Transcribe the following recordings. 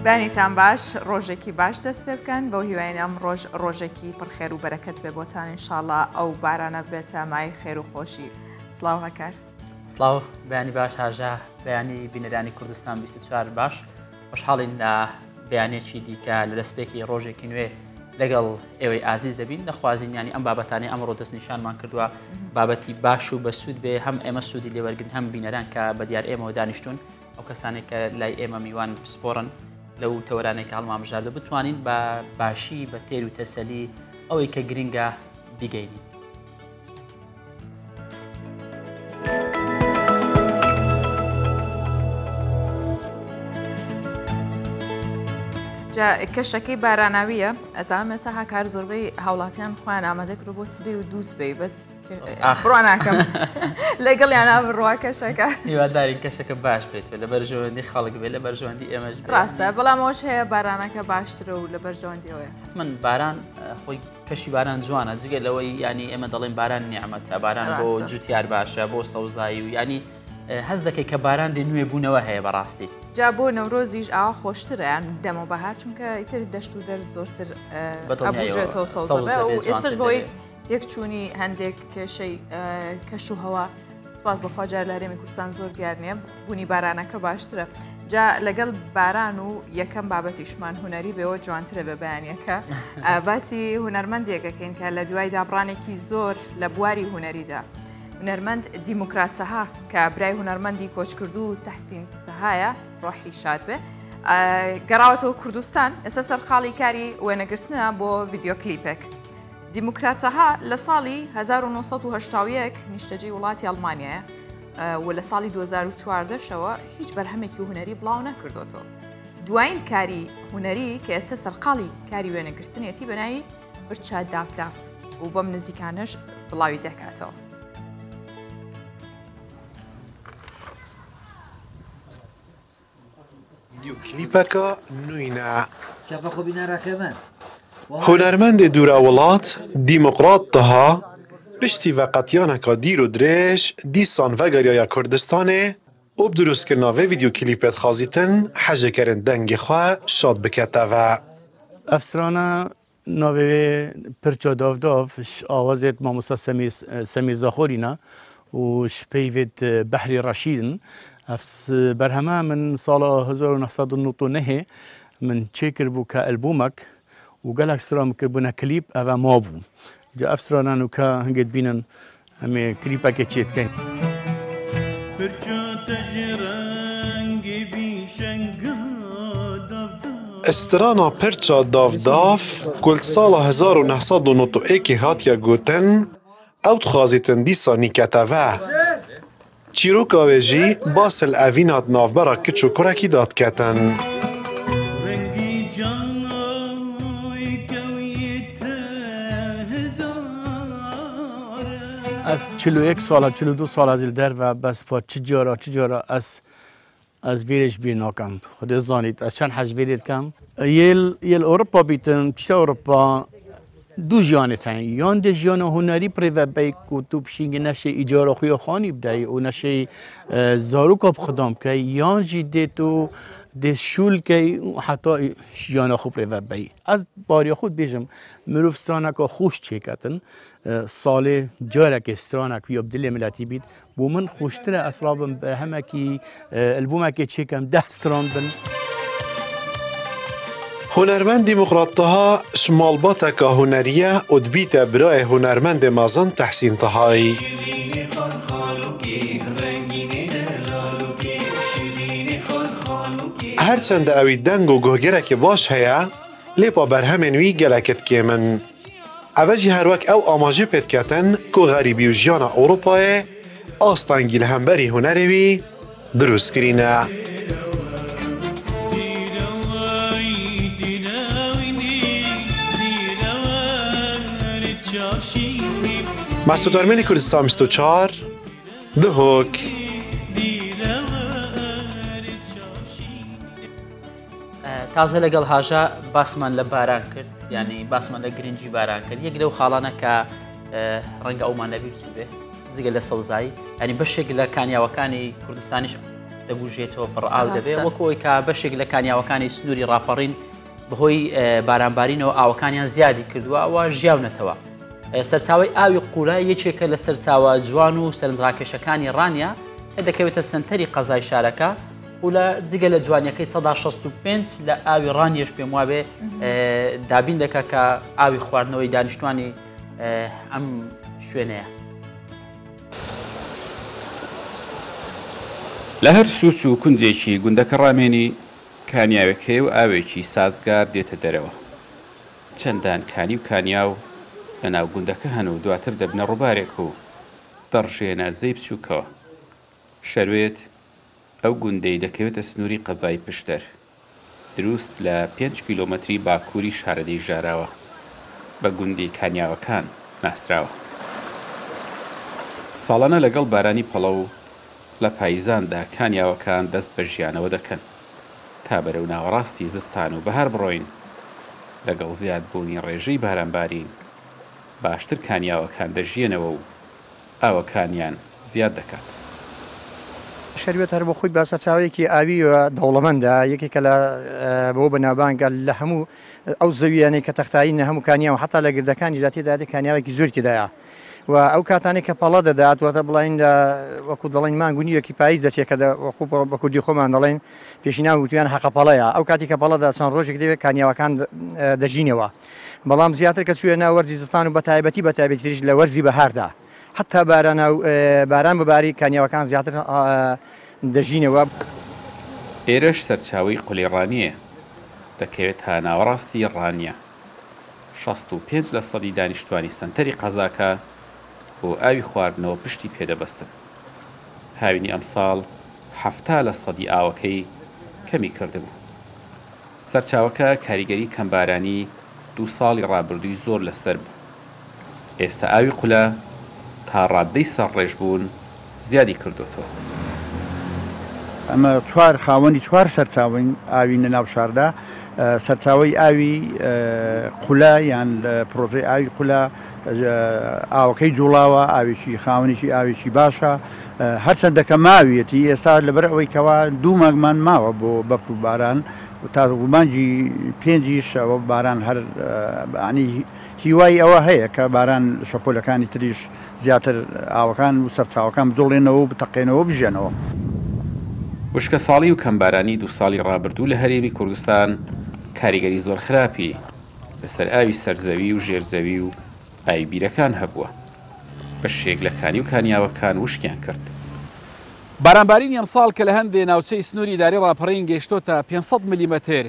دانیتان باش ڕۆژێکی باش دەست پێ بکەن بەو هیوایین ئەم ڕۆژێکی پڕخێر و بەرەکەت بێ بۆتان ئینشاڵڵا ئەو بارانە بێتە مای خێر و خۆشی. سڵاو هەکار. سڵاو بەیانی باش هاژا بەیانی بینەرانی کوردستان 24 باش خۆشحاڵین لە بەیانێکی دیکە لە دەستپێکی ڕۆژێکی نوێ لەگەڵ ئێوەی ئازیز دەبین دەخوازین ینی ئەم بابەتانی ئەمڕۆ دەست نیشانمان کردووە بابەتی باش و بە سوود بێ هەم ئێمە سوودی لێوەرگن هەم بینەران کە بە دیار ئێمەوە دانیشتون ئەو کەسانێک کە لای ئێمە میوان پسپۆڕن لەو تەوەرانێک هەڵمامژاردە بتوانین بە باشی بە تێر و تەسەلی ئەوەی کە گرنگە بیگەینین. کەشەکەی باراناویە ئەتا مەسا هاکار زۆربەی هاوڵاتیان خۆیان ئامادەکرۆ بۆ سبەی و دووس بێ بەس بڕوا ناکەم لەگەڵیان بڕوا کەشەکە هیواداری کەشەکە باش بێت لە بەرژەوەندی خەڵک بێت لە بەرژەوەندی ئێمەش ڕاستە بەڵام ئەوش هەیە بارانەکە باشترە و لە بەرژەوەندیەوەی من باران خۆی کەشی باران جوانە جگە لەوەی ینی ئێمە دەڵێن باران نیعمەتە باران بۆ جوتیار باشە بۆ سەوزایی و ینی هەز دەکەی کە باران دێ نوێ بوونەوە هەیە بەڕاستی جا بۆ نەورۆزیش ئاوا خۆشترە یان دەمە بەهار چونکە ئیتر دەشت و دەرز زۆرتر ئەبژێتەوە سەوزە و ئێستش بۆی تێکچوونی هەندێک کێشەی کەش و هەوا سپاس بەخوا جار لە هەرێمی کوردستان زۆر دیار نییە بوونی بارانەکە باشترە جا لەگەڵ باران و یەکەم بابەتیشمان هوەری بێەوە جوانترە بە بەیانیەکە باسی هوەرمەندێکەکەین کە لە دوای دابڕانێکی زۆر لە بواری هوەریدا هوەرمەند دیموکراتەها کە برای هوەرمەندی کۆچکردو و تەحسین تەهایە ڕۆحی شاد بێ گەڕاوەتەوە کوردستان ئێستا سەرقاڵی کاری وێنەگرتنە بۆ ڤیددیۆ کلیپێک دیموکراتەها لە ساڵی 1970 نیشتەجێی وڵاتی ئەڵمانیایە و لە ساڵی 2014شەوە هیچ بەرهەمێکی هوەری بڵاو نەکردوەوە دوایین کاری هوەری کە ئێستا سەرقاڵی کاری وێنەگرتنێتی بەناوی برچە دافداف و بەم نزیکانش بڵاوی دەکاتەوە. کلیپەکە نوینە هوەرمەندێ دوورە وڵات دیموقرات تەها پشتی ڤەقەتیانەکە دیر و درێژ دیسان ڤەگەریایە کوردستانê û bi dûrûstkirina vê vîdyoklîpê xwazîtin hejêkerên dengê xwe şad biketeve. Efsrana navê wê Pirça Davdav awazê mamosta Semîr Zaxorîne û ji peyvê Behrî Reşîdin berheme min sala 1999 min çêkiribû ke elbûmek û gelek sira min kiribûne klîp ev e mabû. Ca ev siranan û ke hingê dibînin em ê klîpekê çê dikin. Estirana Pirça Davdav ku li sala 1991 hatiye gotin ew dixwazîtin dîsa nîketeve. Çîroka wê jî basel evînat navbera kiç û kurekî dadiketin. Ez 41 sala 42 sala zî li derve bes çi cara ez vêrê ji bîr nakim. Xwedê zanît ez çend hej vêrê dikim. Yêl Ewropa bîtin pişta Ewropa du jiyanê hene yan dê jiyana hunerî pirê vebeyk û tu pişîngî neşê îcara xwe ya xanî bidayî û neşê zaroka bixidam bike yan jî dê tu dê şûlkey û heta jiyana xwe pirê vebeyî. Ez bariya xwe dibêjim mirov straneka xweş çêketin salê carekê stranek ya bi dilê miletî bît bû min xweştir e ez rabim berhemekî elbûmekê çêkim 10 stran bin. Hunermend Dîmokrat Teha ji malbateka huneriye û dibîte birayê hunermendê mezin Tehsîn Tehayî. Herçende ew ê deng û guhgerekê baş heye, lêpa berhemên wî gelekî dikêmin. Ev jî her wek ew amajê pê diketin ku xerîbî û jiyana Ewropayê astengî li hemberî hunerê wî dirûst kirîne. Mesûd Ermenî Kurdistan 24 Duhok. تازە لەگەڵ هاژا باسمان لە باران کرد ینی باسمان لە گرنگی باران کرد یەک لەو خاڵانە کە ڕەنگە ئەومان نەبی بچوو بێ جگە لە سەوزایی ینی بەشێک لە کانیاوەکانی کوردستانیش دەبوژێتەوە پڕئاو دەبێت وەکۆی کە بەشێک لە کانیاوەکانی سنووری ڕاپەڕین بەهۆی بارانبارینەوە ئاوەکانیان زیادی کردووە ئەوە ژیاونەتەوە. سەرچاوی ئاوی قوڵای یەکێکە لە سەرچاوە جوان و سەرنجڕاکێشەکانی ڕانیا کە دەکەوێتە سنتەری قەزای شارەکە و لە جگە لە جوانیەکەی 165 لە ئاوی ڕانیەش پێم وابێ دابین دەکە کە ئاوی خواردنەوەی دانیشتوانی ئەم شوێنەیە. لە هەر سوچ و کونجێکی گوندەکە ڕامێنی کانیاوێک هەیە و ئاوێکی سازگار دێتە دەرەوە. چەندان کانی و کانیاو لە ناو گوندەکە هەن و دواتر دەبنە ڕووبارێک و دەڕژێنە زەی بچووکەوە. شەروێت ئەو گوندەی دەکەوێتە سنووری قەزای پشتەر دروست لە 5 کیلۆمەتری باکووری شارەدەی ژاراوە بە گوندی کانیاوەکان ناسراوە. ساڵانە لەگەڵ بارانی پەڵە و لە پاییزاندا کانیاوەکان دەست بە ژیانەوە دەکەن تا بەرەو ناوەڕاستی زستان و بەهار بڕۆین. لەگەڵ زیادبوونی ڕێژەی بارانبارین باشتر کانیاوەکان دەژیێنەوە و ئاوەکانیان زیاد دەکات. شەروێت هەر بۆ خۆی باسەرچاوەیەکی ئاوی و دەوڵەمەندە یەکێکە لە بۆ بەناوبانگە لە هەموو ئەو زەویانەی کە تەختایینە هەموو کانیاوە حتا لە گردەکانی داتێدا کانیاوێکی زۆری تێدایە و ئەو کاتانێک کە پەڵە دەدات واتە بڵین وەکو دەڵێن مانگونیەکی پاییز دەچێت کە بە کوردی خۆمان دەڵێن پێشینا وتیان حەقەپەڵەیە ئەو کاتی کە پەڵەدا چەند ڕۆژێک دەوێت کانیاوەکان دەژینەوە بەڵام زیاتر کە چوێنە وەرزی زستان و بەتایبەتیش لە وەرزی بەهاردا حتا باران بباری کانیاوەکان زیاتر دەژینەوە. ئێرەش سەرچاوی قولێڕانیە دەکەوێت تا ناوەڕاستی ڕانیە 65% دانیشتوانی سنتەری قەزاکە بۆ ئاوی خواردنەوە پشتی پێدەبەستن. هاوینی ئەمساڵ 70% ئاوەکەی کەمی کردبوو. سەرچاوەکە کاریگەری کەمبارانی 2 ساڵی ڕابردووی زۆر لەسەر بوو. ئێستا ئاوی قولە تا ڕادەی سەرڕێژ بوون زیادی کردوتەوە. ئەمە خاوەنی 4 سەرچاوین ئاوی لە ناو شاردا سەرچاوی ئاوی قولە یان پرۆژەی ئاوی قولە ئاوەکەی جوڵاوە ئاوێکی خاوەنێکی ئاوێکی باشە هەرچەندەکە ماویەتی ئێستا لەبەر ئەوەی کەوا 2 مانگمان ماوە بۆ بەفر و باران تا مانگی 5 باران هەر عنی هیوای ئەوە هەیە کە باران شەپۆلەکانی تریش زیاتر ئاوەکان و سەرچاوەکان بجوڵێنەوە و بتەقێنەوە بژێنەوە. وشکە ساڵی و کەمبارانی 2 ساڵی ڕابردوو لە هەرێمی کوردستان کاریگەری زۆر خراپی لەسەر ئاوی سەرزەوی و ژێرزەوی و ئاوی بیرەکان هەبووە. بەشێک لە کانی و کانیاوەکان وشکیان کرد. بارانبارینی ئەمساڵ کە لە هەندێک ناوچەی سنووری داری ڕاپەڕین گەیشتۆتە 500 میلیمەتر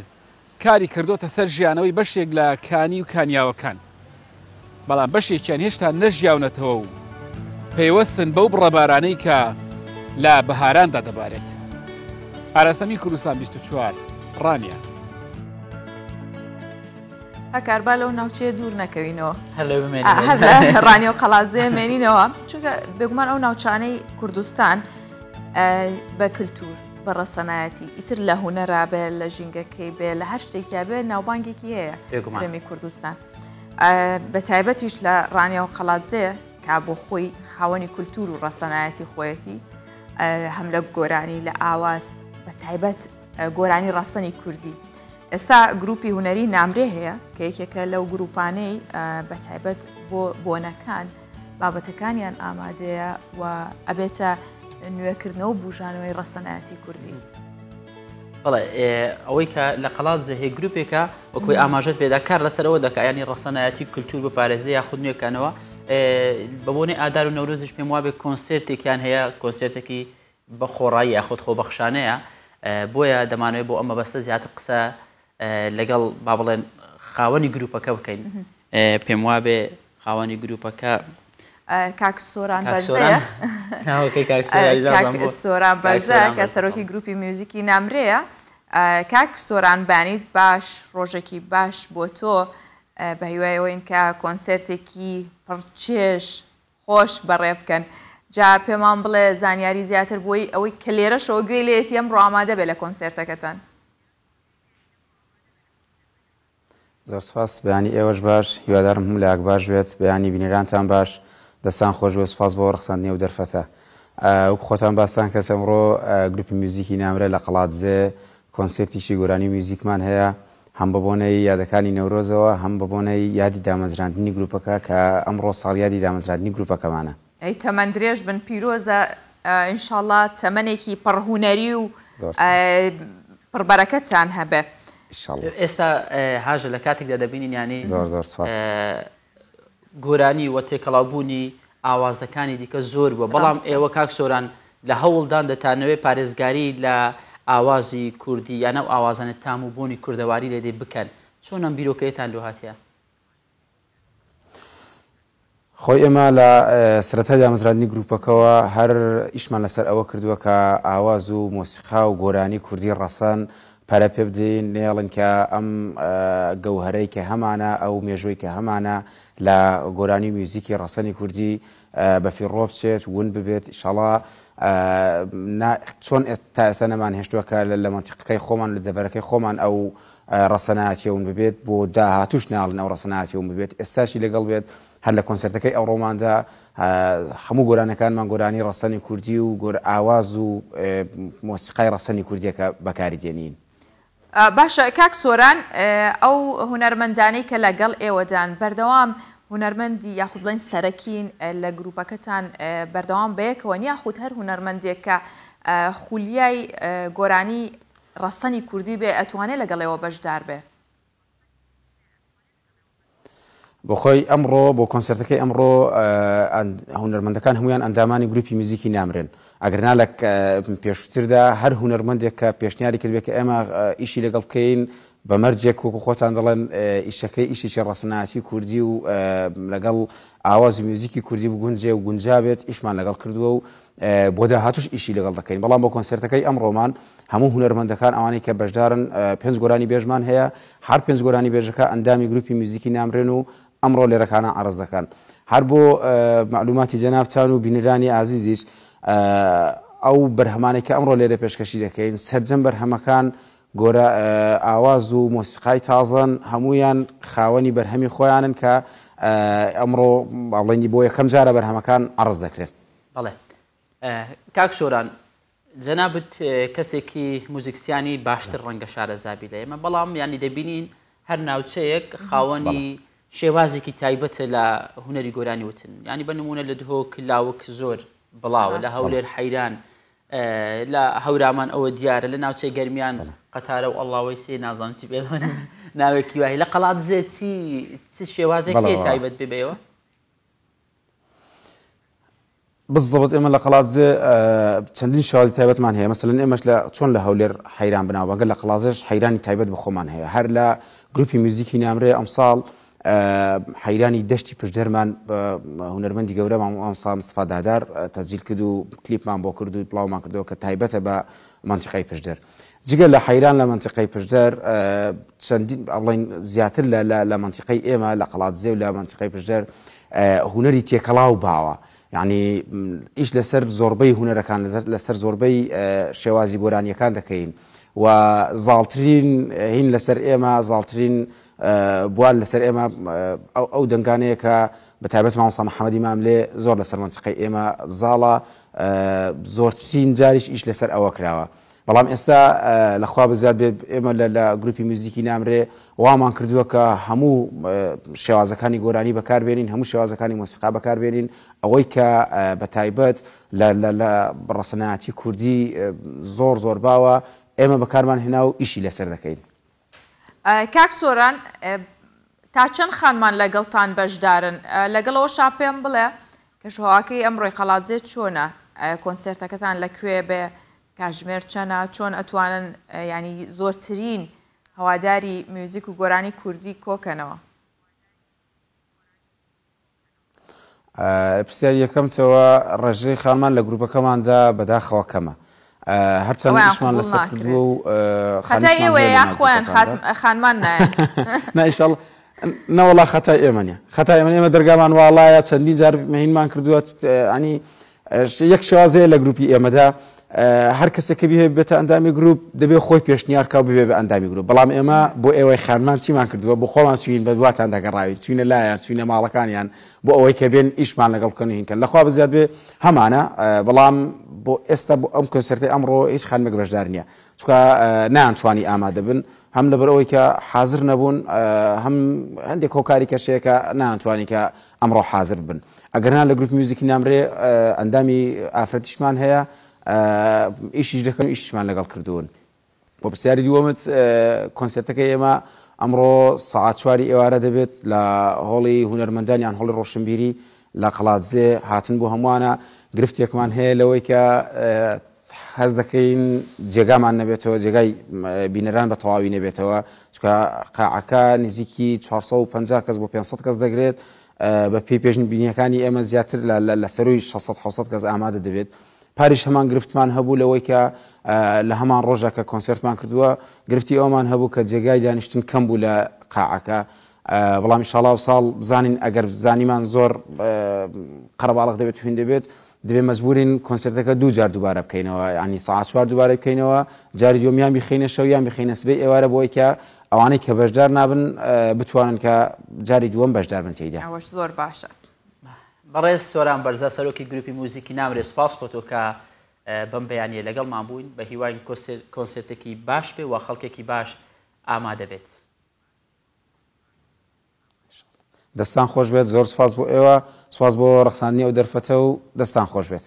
کاری کردوتە سەر ژیانەوەی بەشێک لە کانی و کانیاوەکان. بەڵام بەشێکیان هێشتا نەژیاونەتەوە و پەیوەستن بەو بڕەبارانەی کە لە بەهاراندا دەبارێت. ئاراسەمی کوردستان 24 ڕانیە. هەکاربا لەو ناوچەیە دوور نەکەوینەوە هەر ڕانی و قەڵازێ مێنینەوە چونکە بێگومان ئەو ناوچانەی کوردستان بە کللتور بە ڕەسەنایەتی ئیتر لە هوەرا بێ لە ژینگەکەی بێ لە هەر شتێکیا بێ ناوبانگێکی هەیە هەرێمی کوردستان بە تایبەتیش لە ڕانیا و قەڵاتزێ کا بۆ خۆی خاوەنی کللتور و ڕەسەنایەتی خۆیەتی هەم لە گۆرانی لە ئاواز بە تایبەت گۆرانی ڕاستنی کوردی. ئێستا گروپی هوەری نامرێ هەیە کە یەکێکە لەو گروپانەی بە تایبەت بۆ بۆنەکان بابەتەکانیان ئامادەیە و ئەبێتە نوێکردنەوە بژانەوەی ڕەسەنایەتی کوردی. بەڵێ ئەوەی کە لە قەڵات زەهەیە گروپێکە وەکوی ئاماژەت پێدا کار لەسەرەوە دەکات ینی ڕەسەنایەتی کللتور بپارێزە یاخود نوێکانەوە بە بۆنەی ئادار و نەورۆزش پێم وابێ کۆنسێرتێکیان هەیە کۆنسێرتێکی بە خۆڕایی یاخود خۆبەخشانەیە بۆیە دەمانوێت بۆ ئەمە بەستە زیاتر قسە لەگەڵ با بڵێن خاوەنی گروپەکە بکەین پێم وابێ خاوەنی گروپەکە کاک سۆران بەرزەیە سۆران بەرزە کە سەرۆکی گروپی میوزیکی نامرەیە. کاک سۆران بانیت باش ڕۆژێکی باش بۆ تۆ بە هیوایەوەین کە کۆنسێرتێکی پڕچێش خۆش بەڕێ بکەن. جا پێمان بڵێ زانیاری زیاتر بۆی ئەوەی کە لێرەشەوە گوێ لێتی ئەم ڕامادە بێ لە کۆنسێرتەکەتان. زۆر سپاس بەیانی ئێوەش باش هیوادارم هەموو لاک باش بێت بەیانی بینەرانتان باش دەستان خۆش بێ سپاس بۆ ڕخساندنی و دەرفەتە. وەکو خۆتان باستان کەس ئەمڕۆ گروپی میوزیکی نامرێ لە قەڵاتزێ کۆنسێرتیشی گۆرانی میوزیکمان هەیە هەم بە بۆنەی یادەکانی نەورۆزەوە هەم بە بۆنەی یادی دامەزراندنی گروپەکە کە ئەمڕۆ ساڵ یادی دامەزراندنی گروپەکەمانە. ئەی تەمەند درێژ بن پیرۆزە ئینشاءڵڵا تەمەنێکی پڕهونەری و پڕبەرەکەتان هەبێ. ئێستا هاژە لە کاتێکدا دەبینین ینی زۆر سپاس گۆرانی و تێکەڵاوبوونی ئاوازەکانی دیکە زۆر بووە بەڵام ئێوە کاک سۆران لە هەوڵدان دەتانەوێت پارێزگاری لە ئاوازی کوردی یانە و ئاوازانە تام و بوونی کوردەواری لێدەی بکەن چۆن ئەم بیرۆکەیەتان لۆ هاتیە؟ خۆی ئێمە لە سەرەتای دامەزراندنی گروپەکەەوە هەر ئیشمان لەسەر ئەوە کردووە کە ئاواز و مۆسیقا و گۆرانی کوردی ڕەسەن پەرە پێ بدەین نێڵن کە ئەم گەوهرەی کە هەمانە ئەو مێژووی کە هەمانە لە گۆرانی میوزیکی ڕەسەنی کوردی بەفیڕۆ بچێت ون ببێت ئینشاڵڵا چۆن تا ئێستا نەمان هێشتووە کە لە مەنتیقەکەی خۆمان لە دەڤەرەکەی خۆمان ئەو ڕەسەنایەتیەون ببێت بۆ داهاتوش ناڵن ئەو ڕەسەنایەتیەون ببێت ئێستاشی لەگەڵ بێت هەر لە کۆنسەرتەکەی ئەوڕۆماندا هەموو گۆرانەکانمان گۆرانی ڕەسەنی کوردی و گۆر ئاواز و مۆسیقای ڕەسەنی کوردیەکە بەکاری دێنین. باشە کاک سۆران ئەو هونەرمەندانەی کە لەگەڵ ئێوەدان بەردەوام هونەرمەندی یاخود بڵین سەرەکین لە گروپەکەتان بەردەوام بەیەکەوە یاخود هەر هونەرمەندێک کە خولیای گۆرانی ڕەسەنی کوردی بێ ئەتوانێت لەگەڵەوە بەشدار بێ؟ بۆخۆی ئەمڕۆ بۆ کۆنسەرتەکەی ئەمڕۆ هونەرمەندەکان هەمویان ئەندامانی گروپی میوزیکی نامرێن ئەگەرنا لە پێشتردا هەر هونەرمەندێک کە پێشنیاری کردوێت کە ئێمە ئیشی لەگەڵ بکەین بەمەرجێک وەکو خۆتان دەڵێن ئیشەکەی ئیشێکی ڕەسەنایەتی کوردی و لەگەڵ ئاوازی میوزیکی کوردی بگونجێ و گونجابێت ئیشمان لەگەڵ کردووە و بۆ داهاتوش ئیشی لەگەڵ دەکەین بەڵام بۆ کۆنسەرتەکەی ئەمڕۆمان هەموو هونەرمەندەکان ئەوانەی کە بەشدارن 5 گۆرانی بێژمان هەیە هەر 5 گۆرانی بێژەکە ئەندامی گروپی میوزیکی نامرێن و ئەمڕۆ لێرەکانە عەرز دەکەن هەر بۆ معلوماتی جەنابتان و بینەرانی ئازیزیش ئەو بەرهەمانێک کە ئەمڕۆ لێرە پێشکەشی دەکەین سەرجەم بەرهەمەکان گۆرە ئاواز و مۆسیقای تازن هەمویان خاوەنی بەرهەمی خۆیانن کە ئەمڕۆ بەڵێنی بۆ یەکەم جارە بەرهەمەکان عەرز دەکرێن. بەڵێ کاک سۆران جەنابەت کەسێکی موزیکسیانی باشتر ڕەنگە شارەزابی لە ئێمە بەڵام ینی دەبینین هەر ناوچەیەک خاوەنی شێوازێکی تایبەتە لە هونەری گۆرانی وتن ینی بە نمونە لە دهۆ کلااوک زۆر بڵاوە لە هەولێر حەیران لە هەورامان ئەوە دیارە لە ناوچەی گەرمیان قەتارە و ئەڵڵاوەی سێ نازانم چی پێڵێن ناوێکی وای لە قەڵاتزێ چی شێوازێکی تایبەت ببێەوە؟ بالضبط ئێمە لە قەڵاتزێ چەندین شێوازی تایبەتمان هەیە مەسەلەن ئێمەش لە چۆن لە هەولێر حەیران بناوە گەل لە قەڵاتزێش حەیرانی تایبەت بە خۆمان هەیە هەر لە گروپی میوزیکی نامرێ ئەمساڵ حەیرانی دەشتی پشدەرمان هونەرمەندی گەورەمان ئەمسا مستەفا دادار تەسجیل کرد و کلیپمان بۆ کرد و پڵاومان کردەوە کە تایبەتە بە منتیقەی پشدەر جگە لە حەیران لە منتیقەی پشدەر چەندین بڵین زیاتر لە منتیقەی ئێمە لە قەڵاتزێ و لە منتیقەی پشدەر هونەری تێکەڵاو باوە یعنی ئیش لەسەر زۆربەی هونەرەکان لەسەر زۆربەی شێوازی گۆرانیەکان دەکەین و زاڵترین هین لەسەر ئێمە زاڵترین بوان لەسەر ئێمە ئەو دەنگانەیە کە بە تایبەت مامۆستا محەممەدی ماملێ زۆر لەسەر منتیقەی ئێمە زاڵە زۆرترین جاریش ئیش لەسەر ئەوە کراوە بەڵام ئێستا لەخوا بزیاد بێ ئێمە لە گروپی میوزیکی نامرێ وامان کردووە کە هەموو شێوازەکانی گۆرانی بەکاربێنین هەموو شێوازەکانی مۆسیقا بەکاربێنین ئەوەی کە بە تایبەت لە ڕەسەنایەتی کوردی زۆر باوە ئێمە بەکارمان هێنا و ئیشی لەسەر دەکەین. کاک سۆران تا چەند خانمان لەگەڵتان بەشدارن لەگەڵەوە شاپێم بڵێ کەشەواکەی ئەمڕۆی قەڵاتزێ چۆنە کۆنسەرتەکەتان لەکوێ بێ کاژمێر چەنە چۆن ئەتوانن ینی زۆرترین هەواداری میوزیک و گۆرانی کوردی کۆکەنەوە؟ پرسیار یەکەمتەوە ڕێژەی خانمان لە گروپەکەماندا بەداخەوە کەمە هەرچەند ئیشمان لەسەر کردووە و خەتای ئێوە یا خۆیان خانمان نایە نائیشەڵ نەوەڵا خەتای ئێمە نیە خەتای ئێمە دەرگامان واڵایە چەندین جار مەهینمان کردووە ئەنی یەک شێوازەیە لە گروپی ئێمەدا هەر کەسێکە بێ بێتە ئەندامی گروپ دەبێت خۆی پێشنیارکە و ببێ بە ئەندامی گروپ بەڵام ئێمە بۆ ئێوەی خانمان چیمان کردووە بۆ خۆمان سوین بە دواتان دەگەڕاوی چوینە لایەن چوینە ماڵەکانیان بۆ ئەوەی کە بێن ئیشمان لەگەڵ بکەنین کە لەخوا بزیاد بێ هەمانە بەڵام بۆ ئێستا بۆ ئەم کۆنسەرتی ئەمڕۆ هیچ خانمێک بەشدار نییە چونکە نانتوانی ئامادە بن هەم لەبەر ئەوەی کە حاضر نەبوون هەم هەندێک هۆکاری کەشەیەکە نانتوانی کە ئەمڕۆ حاضر بن ئەگەرنا لە گروپ میوزیکی نامرێ ئەندامی ئافرەتیشمان هەیە ئیشیش دەکەن ئیشمان لەگەڵ کردوون بۆ پرسیاری دووەمت کۆنسەرتەکە ئێمە ئەمڕۆ سەعات 4 ئێوارە دەبێت لە هۆڵی هونەرمەندانیان هۆڵی ڕۆشنبیری لە قەڵاتزێ هاتن بۆ هەمووانە گرفتێکمان هەیە لەوەی کە هەز دەکەین جێگامان نەبێتەوە جێگای بینەران بە تەواوی نەبێتەوە چونکە قاعەکە نزیکی 450 کەس بۆ 500 کەس دەگرێت بە پێی پێشن بینیەکانی ئێمە زیاتر لە سەروی 600 کەس ئامادە دەبێت پاریش هەمان گرفتمان هەبوو لەوەی کە لە هەمان ڕۆژە کە کۆنسەرتمان کردووە گرفتی ئەومان هەبوو کە جێگای دانیشتن کەم بوو لە قاعەکە بەڵام ئینشاڵڵا ساڵ بزانین ئەگەر زانیمان زۆر قەرەباڵغ دەبێت هوین دەبێت دەبێت مەجبورین کۆنسەرتەکە دوو جار دووبارە بکەینەوە ینی ساعت 4 دووبارە بکەینەوە جاری دووەمیان بخینە شەویان بخینە سبەی ئێوارە بۆی کە ئەوانەی کە بەشدار نابن بتوانن کە جاری دووەم بەشدار بن تێیدا ئەوەش زۆر باشە بەڕێز سۆران بەرزە سەرۆکی گروپی موزیکی نامرێ سوپاس بۆ تۆ کە بەم بەیانیە لەگەڵمان بووین بە هیوای کۆنسێرتێکی باش بێ و خەڵکێکی باش ئامادە بێت دەستان خۆش بێت زۆر سپاس بۆ ئێوە سپاس بۆ ڕەخساندنی ئەو دەرفەتە و دەستان خۆش بێت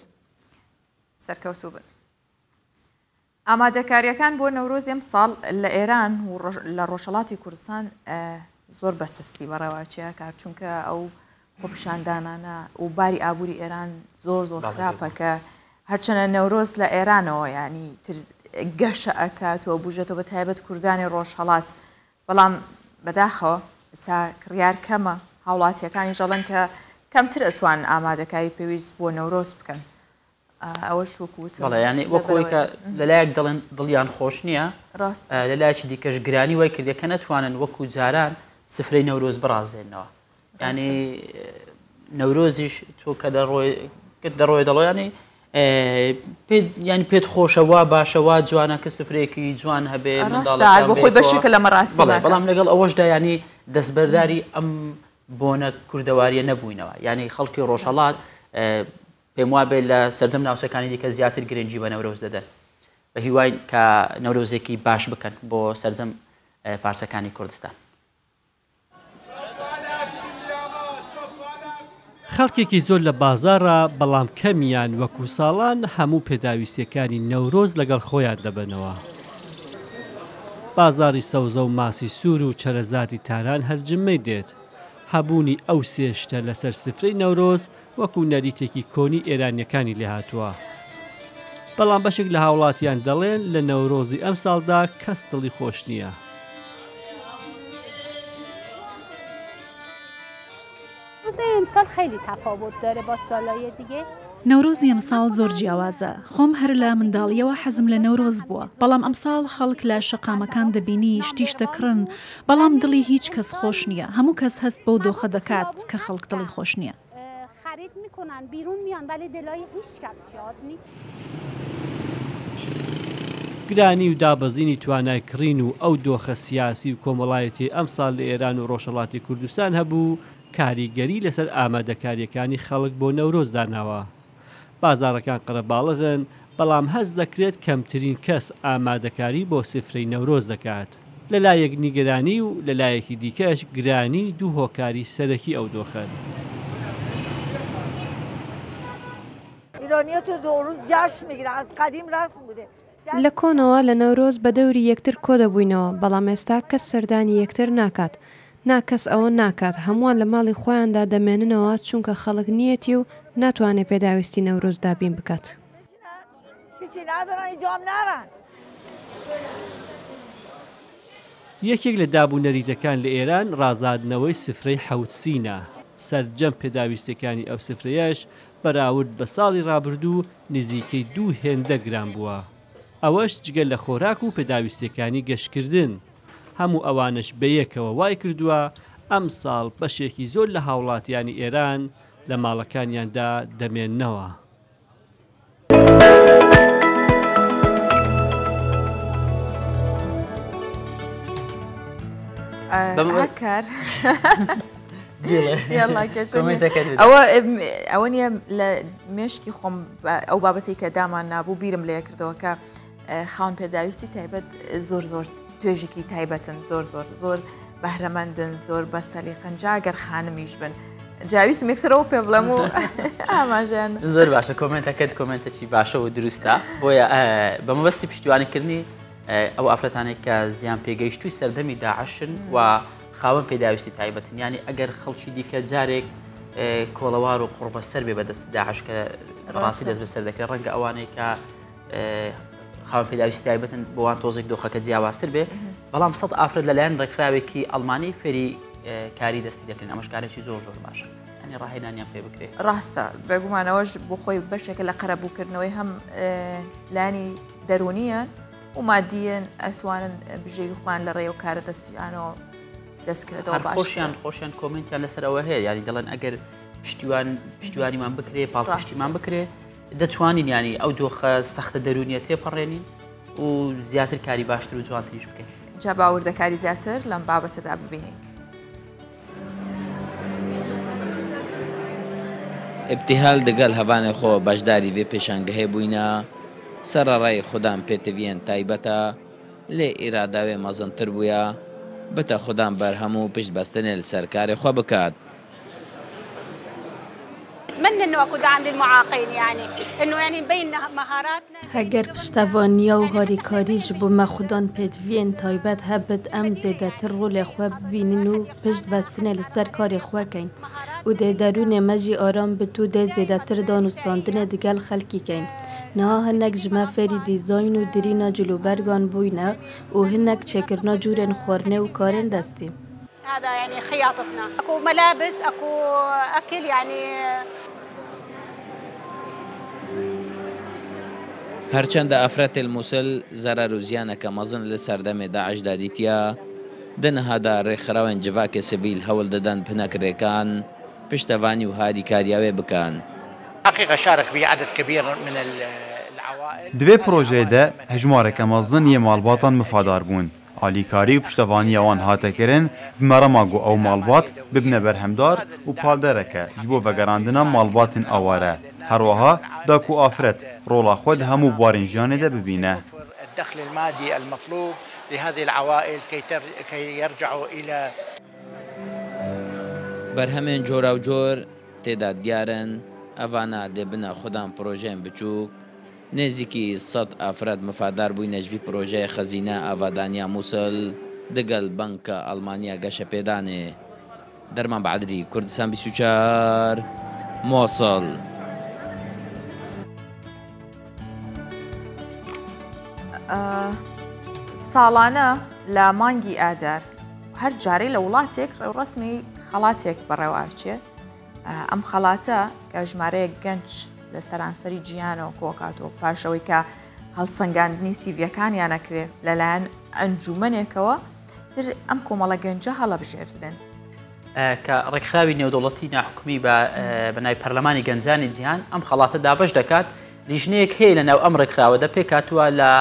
سەرکەوتوو بن ئامادەکاریەکان بۆ نەورۆز ئەم ساڵ لە ئێران و لە ڕۆژهەڵاتی کوردستان زۆر بەسستی بەڕێوەچیە کار چونکە ئەو خۆپیشاندانانە و باری ئابووری ئێران زۆر خراپە کە هەرچەنە نەورۆز لە ئێرانەوە ینی گەشە ئەکاتەوە بژێتەوە بە تایبەت کوردانی ڕۆژهەڵات بەڵام بەداخەوە ئستا کڕیار کەمە هاوڵاتیەکانی ژەڵەن کە کەمتر ئەتوان ئامادەکاری پێویست بۆ نەورۆز بکەن ئەوە شوکوت ینی وەکۆی کە لەلایەک دەڵێن دڵیان خۆش نییە لەلایەکی دیکەش گرانی وای کردێ کە نەتوانن وەکو جاران سفرەی نەورۆز بڕازێنەوە ینی نەورۆزیش تۆ کە دەڕۆی دەڵۆ ینی ینی پێت خۆشەوە باشەوە جوانە کە سفرێکی جوان هەبێ بۆ خۆی بەشێکە لە مەڕاستی بەڵام لەگەڵ ئەوەشدا ینی دەستبەرداری ئەم بۆنە کوردەواریە نەبووینەوە ینی خەڵکی ڕۆژهەڵات پێم وابێ لە سەردەم ناوچەکانی دیکە زیاتر گرنگی بە نەورۆز دەدەن بە هیوای کە نەورۆزێکی باش بکەن بۆ سەردەم پارچەکانی کوردستان خەڵکێکی زۆر لە بازارە بەڵام کەمیان وەکو ساڵان هەموو پێداویستیەکانی نەورۆز لەگەڵ خۆیان دەبنەوە بازاری سەوزە و ماسی سوور و چەرەزاتی تاران هەرجممەی دێت هەبوونی ئەو سێشتە لەسەر سفرەی نەورۆز وەکو نەریتێکی کۆنی ئێرانیەکانی لێ هاتووە بەڵام بەشێک لە هاوڵاتیان دەڵێن لە نەورۆزی ئەم ساڵدا کەس دڵی خۆش نییە امسال خیلی تفاوت داره با سالهای دیگه نەورۆزی ئەمساڵ زۆر جیاوازە خۆم هەر لە منداڵیەوە حەزم لە نەورۆز بووە بەڵام ئەمساڵ خەڵک لە شەقامەکان دەبینی شتیش دەکڕن بەڵام دڵی هیچ کەس خۆش نییە هەموو کەس هەست بەو دۆخە دەکات کە خەڵک دڵی خۆش نییە خرید میکنن بیرون میان ولی دلای هیچ کس شاد نیست گرانی و دابەزینی توانای کڕین و ئەو دۆخە سیاسی و کۆمەڵایەتی ئەمساڵ لە ئێران و ڕۆژهەڵاتی کوردستان هەبوو کاریگەری لەسەر ئامادەکاریەکانی خەڵک بۆ نەورۆز داناوە بازارەکان قەرەباڵغن بەڵام هەز دەکرێت کەمترین کەس ئامادەکاری بۆ سفرەی نەورۆز دەکات لەلایەک نیگەرانی و لەلایەکی دیکەش گرانی دوو هۆکاری سەرەکی ئەو دۆخەن ایرانی‌ها تو دو روز جشن میگیرن از قدیم رسم بوده لە کۆنەوە لە نەورۆز بە دەوری یەکتر کۆ دەبووینەوە بەڵام ئێستا کەس سەردانی یەکتر ناکات ناکەس ئەوە ناکات هەمووان لە ماڵی خۆیاندا دەمێننەوە چونکە خەڵک نیەتی و ناتوانێت پێداویستی نەورۆز دابین بکات یەکێک لە دابوونەریتەکان لە ئێران ڕازاندنەوەی سفرەی حەوتسینە سەرجەم پێداویستەکانی ئەو سفرەیەش بەراورد بە ساڵی ڕابردوو نزیکەی 2 هێندە گران بووە ئەوەش جگەل لە خۆراک و پێداویستەکانی گەشتکردن هەموو ئەوانش بەیەکەوە وای کردووە ئەم ساڵ بەشێکی زۆر لە هاوڵاتیانی ئێران لە ماڵەکانیاندا دەمێننەوە هەکار ئەوە نییە لە مێشکی خۆم ئەو بابەتی کە دامان نابوو بیرم لێ کردەوە کە خاون پێداویستی تایبەت زۆر توێژێکی تایبەتن زۆر بەهرەمەندن زۆر بە سەلیقەن جاگەر خانمیش بن جاویستم یەکسەرەوە پێ بڵێم و ئاماژیان زۆر باشە کۆمنتەکەت کۆمنتێکی باشە و دروستە بۆیە بە مەبەستی پشتیوانیکردنی ئەو ئافرەتانێک کە زیان پێگەیشتووی سەردەمی داعشن و خاوەن پێداویستی تایبەتن ینی ئەگەر خەڵکی دیکە جارێک کۆڵەوار و قوڕبەسەر بێ بەدەست داعش کە ڕاستی دەست بەسەر دەکرێت ڕەنگە ئەوانەی کە خاوەن پێداویستی تایبەتن بۆوان تۆزێک دۆخەکە جیاوازتر بێ بەڵام 100 ئافرەت لەلایەن ڕێکخراوێکی ئەڵمانی فێری کاری دەستی دەکەن ئەمەش کارێکی زۆر باشە ینی ڕاهێنانیان پێ بکرێت ڕاستە بێگومانەوەش بۆ خۆی بەشێکە لە قەرەبووکردنەوەی هەم لانی دەرونیە و مادیەن ئەتوانن بژێوی خوان لە ڕێ و کارە دەستیانەوە دەستکردەوە خۆشیان کۆمنتیان لەسەرەوە هەیە ینی دەڵێن ئەگەر پشتیوانیمان بکرێ پاڵپشتیمان بکرێ دەتوانین ینی ئەو دۆخە سەختە دەرونیە تێپەڕێنین و زیاتر کاری باشتر و جوانتریش بکەین جا باوردەکاری زیاتر لەم بابەتەدا ببینین ابتهال دەگەڵ هەبانێ خۆ بەشداری وێ پێشانگەهەیە بووینە سەرڕای خوددان پێتەویەن تایبەتە لێ ئیراداوێ مەزنتر بووە بتە خوددان بەرهەم و پشت بەستنێ لە سەرکاری خۆ بکات أتمنى إنه أكون دعم للمعاقين إنه نبين مهاراتنا. هەگەر پشتەوانیە و هاریکاریش بۆمە خوددان پێتویێن تایبەت هەبێت ئەم زێدەتر ڕۆڵێ خۆ ببینین و پشت بەستنێ لەسەر کاری خۆکەین و دێ دەرونێ مەژی ئارام بت و دێ زێدەتر دانوستاندنە دگەل خەڵکیکەین نەها هەنێک ژمە فێری دیزاین و درینە جلوبەرگان بووینە و هەنێک چێکردنا جورێن خواردنێ و کارێن دەستی. هذا يعني خياطتنا أكو ملابس أكو أكل هەرچەندە ئافرەتێ المووسل زەرەر و زیانەکە مەزن لە سەردەمێ داعشدا دیتە دەنەهادا ڕێکخراوێن جڤاکێ سبیل هەوڵ دەدەن پنەکرێکان پشتەوانی و هادی کاریاوێ بکەن. حقيقة شارك بعدد كبير من العوائل. دوێ پرۆژێدە هەژمارێکە مەزن یە ماڵباتان مفادار بوون. ئالیکاری و پشتەوانی ئەوان هاتەکردن بمەرەما گو ئەو ماڵبات ببنە بەرهەمدار و پالدەرەکە ji بۆ vەگەڕاندنا ماڵباتên ئەوارە هەروەها داک و ئافرەت ڕۆڵا خۆ لە هەموو بوارین ژیانێدا ببینە. الدخل المادي المطلوب لهذه العوائل كي يرجعوا إلى بەرهەمێن جۆرا و جۆر تێدا دیارن ئەوانە دەبنە خوددان پرۆژێن بچووک نێزیکی 100 ئافرەت مفادار بووی نەژوی پرۆژەیە خەزینە ئاوادانیا مووسڵ دەگەڵ بەنکە ئەڵمانیا گەشە پێدانێ دەرمان بەعادری کوردستان 24 مۆسڵ. ساڵانە لە مانگی ئادار هەر جارەی لە وڵاتێک ڕسمی خەڵاتێک بەڕێوارچێ ئەم خەڵاتە کە ژمارەیە گەنج لە سەرانسەری جیانەوە کۆکاتەوە پاشەوەی کە هەڵسەنگاندنی سیڤیەکانیان نەکرێ لەلایەن ئەنجومەنێکەوە تر ئەم کۆمەڵە گەنجە هەڵە بژێردن کە ڕێکخراوی نێودەوڵەتی ناحکومی بە ناوی پەرلەمانی گەنجانی جیهان ئەم خەڵاتە دابش دەکات لیژنەیەک هەیە لە ناو ئەم ڕێکخراوەدا پێکاتووە لە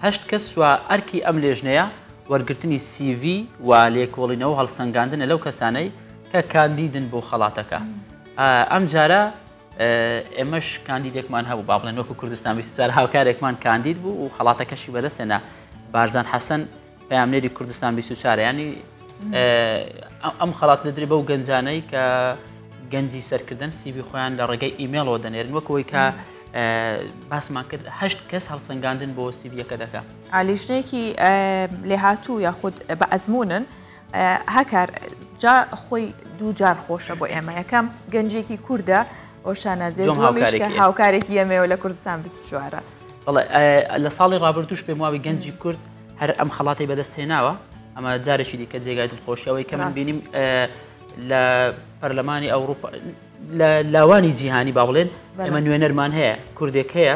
8 کەس وە ئەرکی ئەم لێژنەیە وەرگرتنی CV و لێکۆڵینەوە هەڵسەنگاندنە لەو کەسانەی کە کاندیدن بۆ خەڵاتەکە ئەم جارە ئێمەش کاندیدێکمان هەبوو با بڵێن وەکو کوردستان 24 هاوکارێکمان کاندید بوو و خەڵاتەکەشی بەدەستێنا بارزان حەسەن پەیامنێری کوردستان 24 ینی ئەم خەڵات لەدرێ بەو گەنجانەی کە گەنجی سەرکردن CV خۆیان لە ڕێگەی ئیمێڵەوە دەنێرن وەکەوەی کە باسمان کرد 8 کەس هەڵسەنگاندن بۆ CV-یەکە دەکات. ئالیژنەیەکی لێهاتوو یاخود بە ئەزمونن هەکار جا خۆی دوو جار خۆشە بۆ ئێمە یەکەم گەنجێکی کووردە ئۆشانەجێ دووەمیش کە هاوکارێکی ئێمەوە لە کوردستان 24 بەڵێ لە ساڵی ڕابردووش پێم واوی گەنجی کورد هەر ئەم خەڵاتی بەدەستهێناوە ئەمە جارێکی دیکە جێگای دڵخۆشیەوەی کە من بینیم لە پەرلەمانی ئەوروپا لە لاوانی جیهانی با بڵێن ئێمە نوێنەرمان هەیە کوردێک هەیە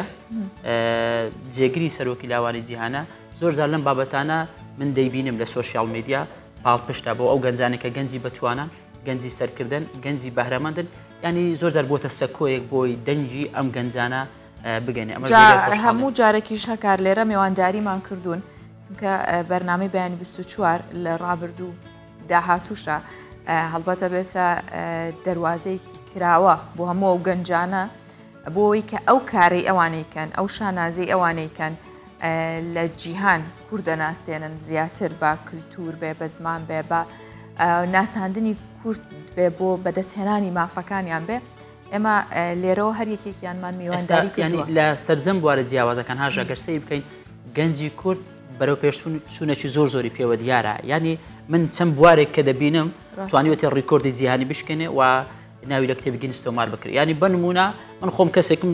جێگری سەرۆکی لاوانی جیهانە زۆر زار لەم بابەتانە من دەیبینم لە سۆشیال میدیا پاڵپشتە بۆ ئەو گەنجانێک کە گەنجی بەتوانە گەنجی سەرکردن گەنجی بەهرەمەندن ینی زۆر جار بۆتە سەکۆیەک بۆی دەنجی ئەم گەنجانە بگەنێ هەموو جارێکیش هەکار لێرە میوانداریمان کردوون چونکە بەرنامەی بەیانی 24 لە ڕابردوو داهاتووشە هەڵبەتە بێتە دەواازەیەکی کراوە بۆ هەموو ئەو گەنجانە بۆەوەی کە ئەو کارەی ئەوانەیکەن ئەو شانازی ئەوانەیکەن لە جیهان کوردە ناسێنن زیاتر بە کللتور بێ بە زمان بێ بە ناساندنی کورد بێ بۆ بەدەستهێنانی مافەکانیان بێ ئێمە لێرەوە هەر یەکێکیانمان میوانداری کردووە لە سەرجەم بوارە جیاوازەکان هاژەگەرسەی بکەین گەنجی کورد بەرەو پێشتون چوونەکی زۆری پێوە دیارە ینی من چەند بوارێک کە دەبینم توانیوەتی ڕیکۆردی جیهانی بشکێنێ و ناوی لە کتێبی گینس تۆمار بکرێت ینی بنمونە من خۆم کەسێکم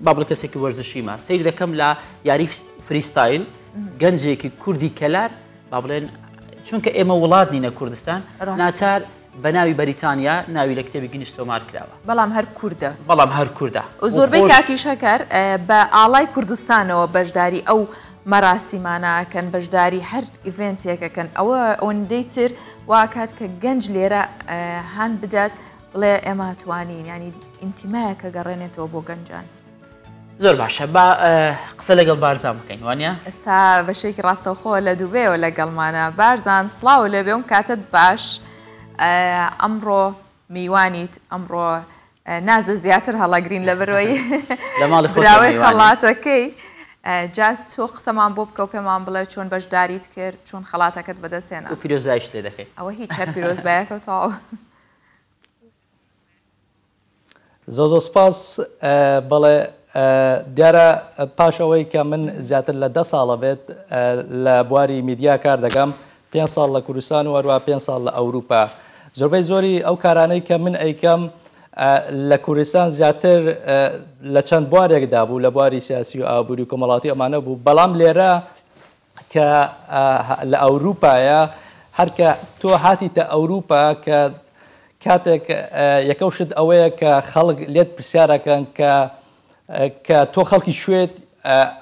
بابڵ کەسێکی وەرزشیمە سیر دەکەم لە یاری فریستایل گەنجێکی کوردی کەلار با بڵێن چونکە ئێمە وڵات نینە کوردستان ناچار بە ناوی بەریتانیا ناوی لە کتێبی گینس تۆمار کراوە بەڵام هەر کووردە بەڵام هەر کووردە زۆربەی کاتیشەکەر بە ئاڵای کوردستانەوە بەشداری ئەو مەراسیمانەکەن بەشداری هەر ئیڤنتێکەکەن ئەوە ئەوەندەی تر وا کات کە گەنج لێرە هەان بدات بڵێ ئێمە توانین ینی ئینتیمایەکە گەڕێنێتەوە بۆ گەنجان زۆر باشە با قسە لەگەڵ بارزان بکەین وانە ئێستا بەشێکی ڕاستەوخۆ لە دووبێەوە لەگەڵمانە بارزان سڵاو لە بێم کاتت باش ئەمڕۆ میوانیت ئەمڕۆ نازە زیاتر هەڵەگرین لە بەرەوەی لە ماڵی خۆراوەی خەڵاتەکەی جا تۆ قسەمان بۆ بکە و پێمان بڵێ چۆن بەشداریت کرد چۆن خەڵاتەکەت بەدەستێنە و پیرۆزبایش لێ دەکەیت ئەوە هیچ هەر پیرۆزبایەکە تاوە زۆ سپاس بەڵێ دیارە پاش ئەوەی کە من زیاتر لە 10 ساڵە بێت لە بواری میدیا کار دەکەم 5 ساڵ لە کوردستان و هەروە 5 ساڵ لە ئەوروپا زۆربەی زۆری ئەو کارانەی کە من ئەیکەم لە کوردستان زیاتر لە چەند بوارێکدا بوو لە بواری سیاسی و ئابووری و کۆمەڵاتی ئەمانە بوو بەڵام لێرە کە لە ئەوروپایە هەرکە تۆ هاتیتە ئەوروپا کە کاتێک یەکەو شت ئەوەیە کە خەڵک لێت پرسیارەکەن کە تۆ خەڵکی شوێت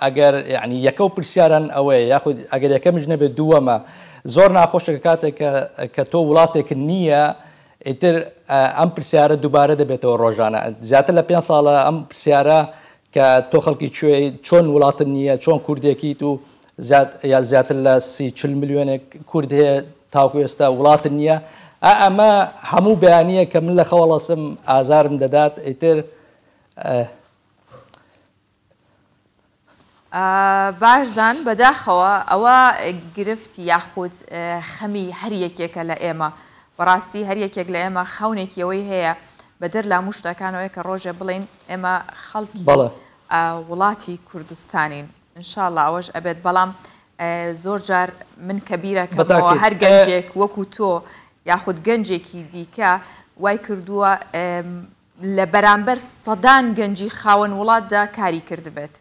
ئەگەر ینی یەکە و پرسیاران ئەوەیە یاخود ئەگەر یەکەمش نەبێت دووەمە زۆر ناخۆشە کاتێک کە تۆ وڵاتێک نییە ئیتر ئەم پرسیارە دووبارە دەبێتەوە ڕۆژانە زیاتر لە 5 ساڵە ئەم پرسیارە کە تۆ خەڵکی چۆن وڵاتت نییە چۆن کوردێکیت و زیاتر لە 30-40 میلیۆنێک کورد هەیە تاوکو ئێستا وڵاتت نییە ئەمە هەموو بەیانیە کە من لە خەوەڵەسم ئازارم دەدات ئیتر بارزان بەداخەوە ئەوە گرفت یاخود خەمی هەر یەکێکە لە ئێمە بەڕاستی هەر یەکێک لە ئێمە خەونێکی ئەوەی هەیە بەدەر لا هەموو شتەکانەوەی کە ڕۆژێ بڵین ئێمە خەڵکی وڵاتی کوردستانین انشاءڵڵا ئەوەش ئەبێت بەڵام زۆر جار من کەبیرەکەمەوە هەر گەنجێک وەکو تۆ یاخود گەنجێکی دیکە وای کردووە لە بەرامبەر سەدان گەنجی خاوەن وڵاتدا کاری کردبێت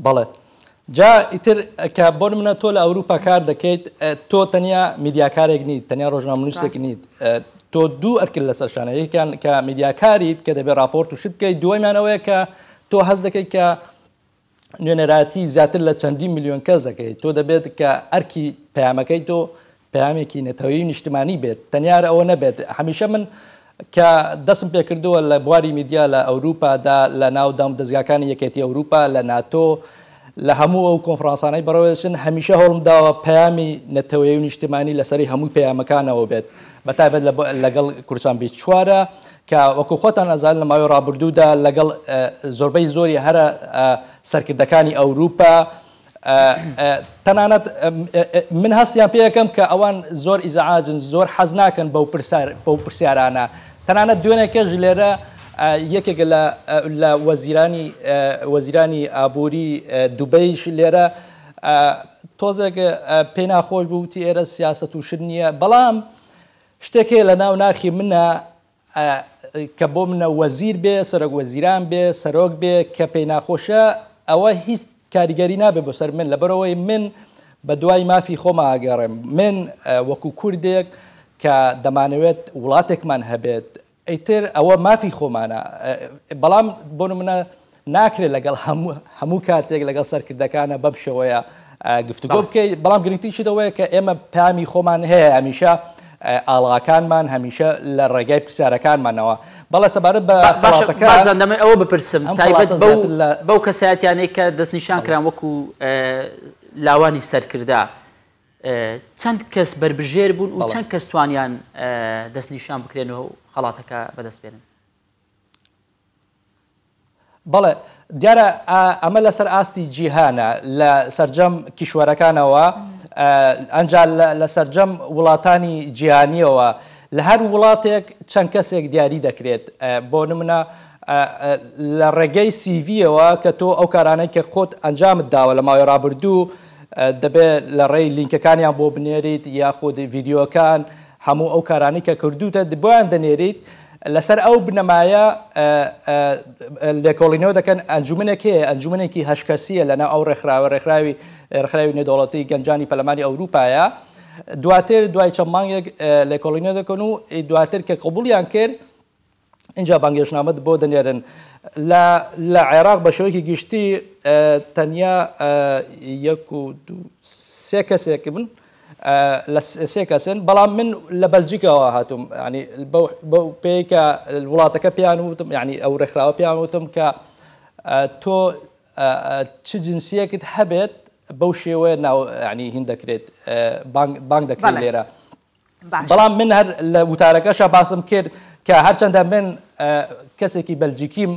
بەڵێ جا ئیتر کە بۆ منە تۆ لە ئەوروپا کار دەکەیت تۆ تەنیا میدیاکارێک نیت تەنیا ڕۆژنامەنووسێک نیت تۆ دوو ئەرکرد لەسەر شانە یەکیان کە میدیاکاریت کە دەبێت راپۆرت و شت بکەیت دووەمیانەوەیە کە تۆ هەز دەکەیت کە نوێنەراتی زیاتر لە چەندی میلیۆن کەس دەکەیت تۆ دەبێت کە ئەرکی پەیامەکەی تۆ پەیامێکی نەتەوەیی نیشتمانی بێت تەنیار ئەوە نەبێت هەمیشە من کە دەستم پێکردووە لە بواری میدیا لە ئەوروپادا لە ناودام دەستگاکانی یەکێتی ئەوروپا لە ناتۆ لە هەموو ئەو کۆنفرانسانەی بەڕێوەچن هەمیشە هەوڵم داوە پەیامی نەتەوەیی و نیشتمانی لەسەری هەموو پەیامەکانەوە بێت بەتایبەت لەگەڵ کوردستان 24 کە وەکو خۆتان ئەزان لە ماوەی ڕابردوودا لەگەڵ زۆربەی زۆری هەرە سەرکردەکانی ئەوروپا تەنانەت من هەستیان پێ یەکەم کە ئەوان زۆر ئیزعاجن زۆر حەز ناکەن بەو پرسیارانە تەنانەت دوێنێکەش لێرە یەکێک لە وەزیرانی ئابووری دووبەیش لێرە تۆزێک پێی ناخۆش بووتی ئێرە سیاست و شت نییە بەڵام شتێکێ لە ناو ناخی منە کە بۆ منە وەزیر بێ سەرۆک وەزیران بێ سەرۆک بێ کە پێی ناخۆشە ئەوە هیچ کاریگەری نابێ بۆ سەر من لەبەرەوەی من بە دوای مافی خۆمە ئاگەڕێم من وەکو کوردێک کە دەمانەوێت وڵاتێکمان هەبێت ئەیتر ئەوە مافی خۆمانە بەڵام بۆ منە ناکرێت لەگەڵ هەموو کاتێک لەگەڵ سەرکردەکانە بەم شێوەیە گفتوگۆ بکەیت بەڵام گرنگتیشی دەوەیە کە ئێمە پامی خۆمان هەیە هەمیشە ئاڵاکانمان هەمیشە لە ڕێگای پرسیارەکانمانەوە بەڵێ سەبارەت بە بازان دەمە ئەوە بپرسم تایبەت بەو کەسایەتیانەی کە دەستنیشان کران وەکو لاوانی سەرکردا چەند کەس بربژێر بوون و چەند کەس توانیان دەستنیشان بکرێنەوە و خەڵاتەکە بەدەست بێنن. بەڵێ دیارە ئەمە لەسەر ئاستی جیهانە لە سەرجەم کیشوەرەکانەوە ئەنجا لە سەرجەم وڵاتانی جیهانیەوە لە هەر وڵاتێک چەند کەسێک دیاری دەکرێت بۆ نمونە لە ڕێگەی سیڤیەوە کە تۆ ئەو کارانەی کە خۆت ئەنجامت داوە لە ماوەی ڕابردوو دەبێت لە ڕێی لینکەکانیان بۆ بنێریت یاخود ڤیددیۆکان هەموو ئەو کارانی کە کردوتە بۆیان دەنێریت لەسەر ئەو بنەمایە لێکۆڵینەوە دەکەن ئەنجومنێک هەیە ئەنجومنێکی هەشکەسیە لەناو ئەو ڕێکخراوی نێودەوڵەتی گەنجانی پەرلەمانی ئەوروپایە دواتر دوای چەند مانگێک لێکۆڵینەوە دەکەن و دواتر کە قبولیان کرد اینجا بانگێشنامە بۆ دەنێرن لە عێراق بە شێوەیەکی گشتی تەنیا 1-2-3 کەسێک بن لە 3 کەسن بەڵام من لە بەلجیکەوە هاتووم ینی بەو پێی کە وڵاتەکە پیان وتم ینی ئەو ڕێکخراوە پیان وتم کە تۆ چ جنسیەکت هەبێت بەو شێوەیە ینی هین دەکرێت بانگ دەکرێت لێرە بەڵام من هەر لە وتارەکەشە باسم کرد کە هەرچەندە من کەسێکی بەلجیکیم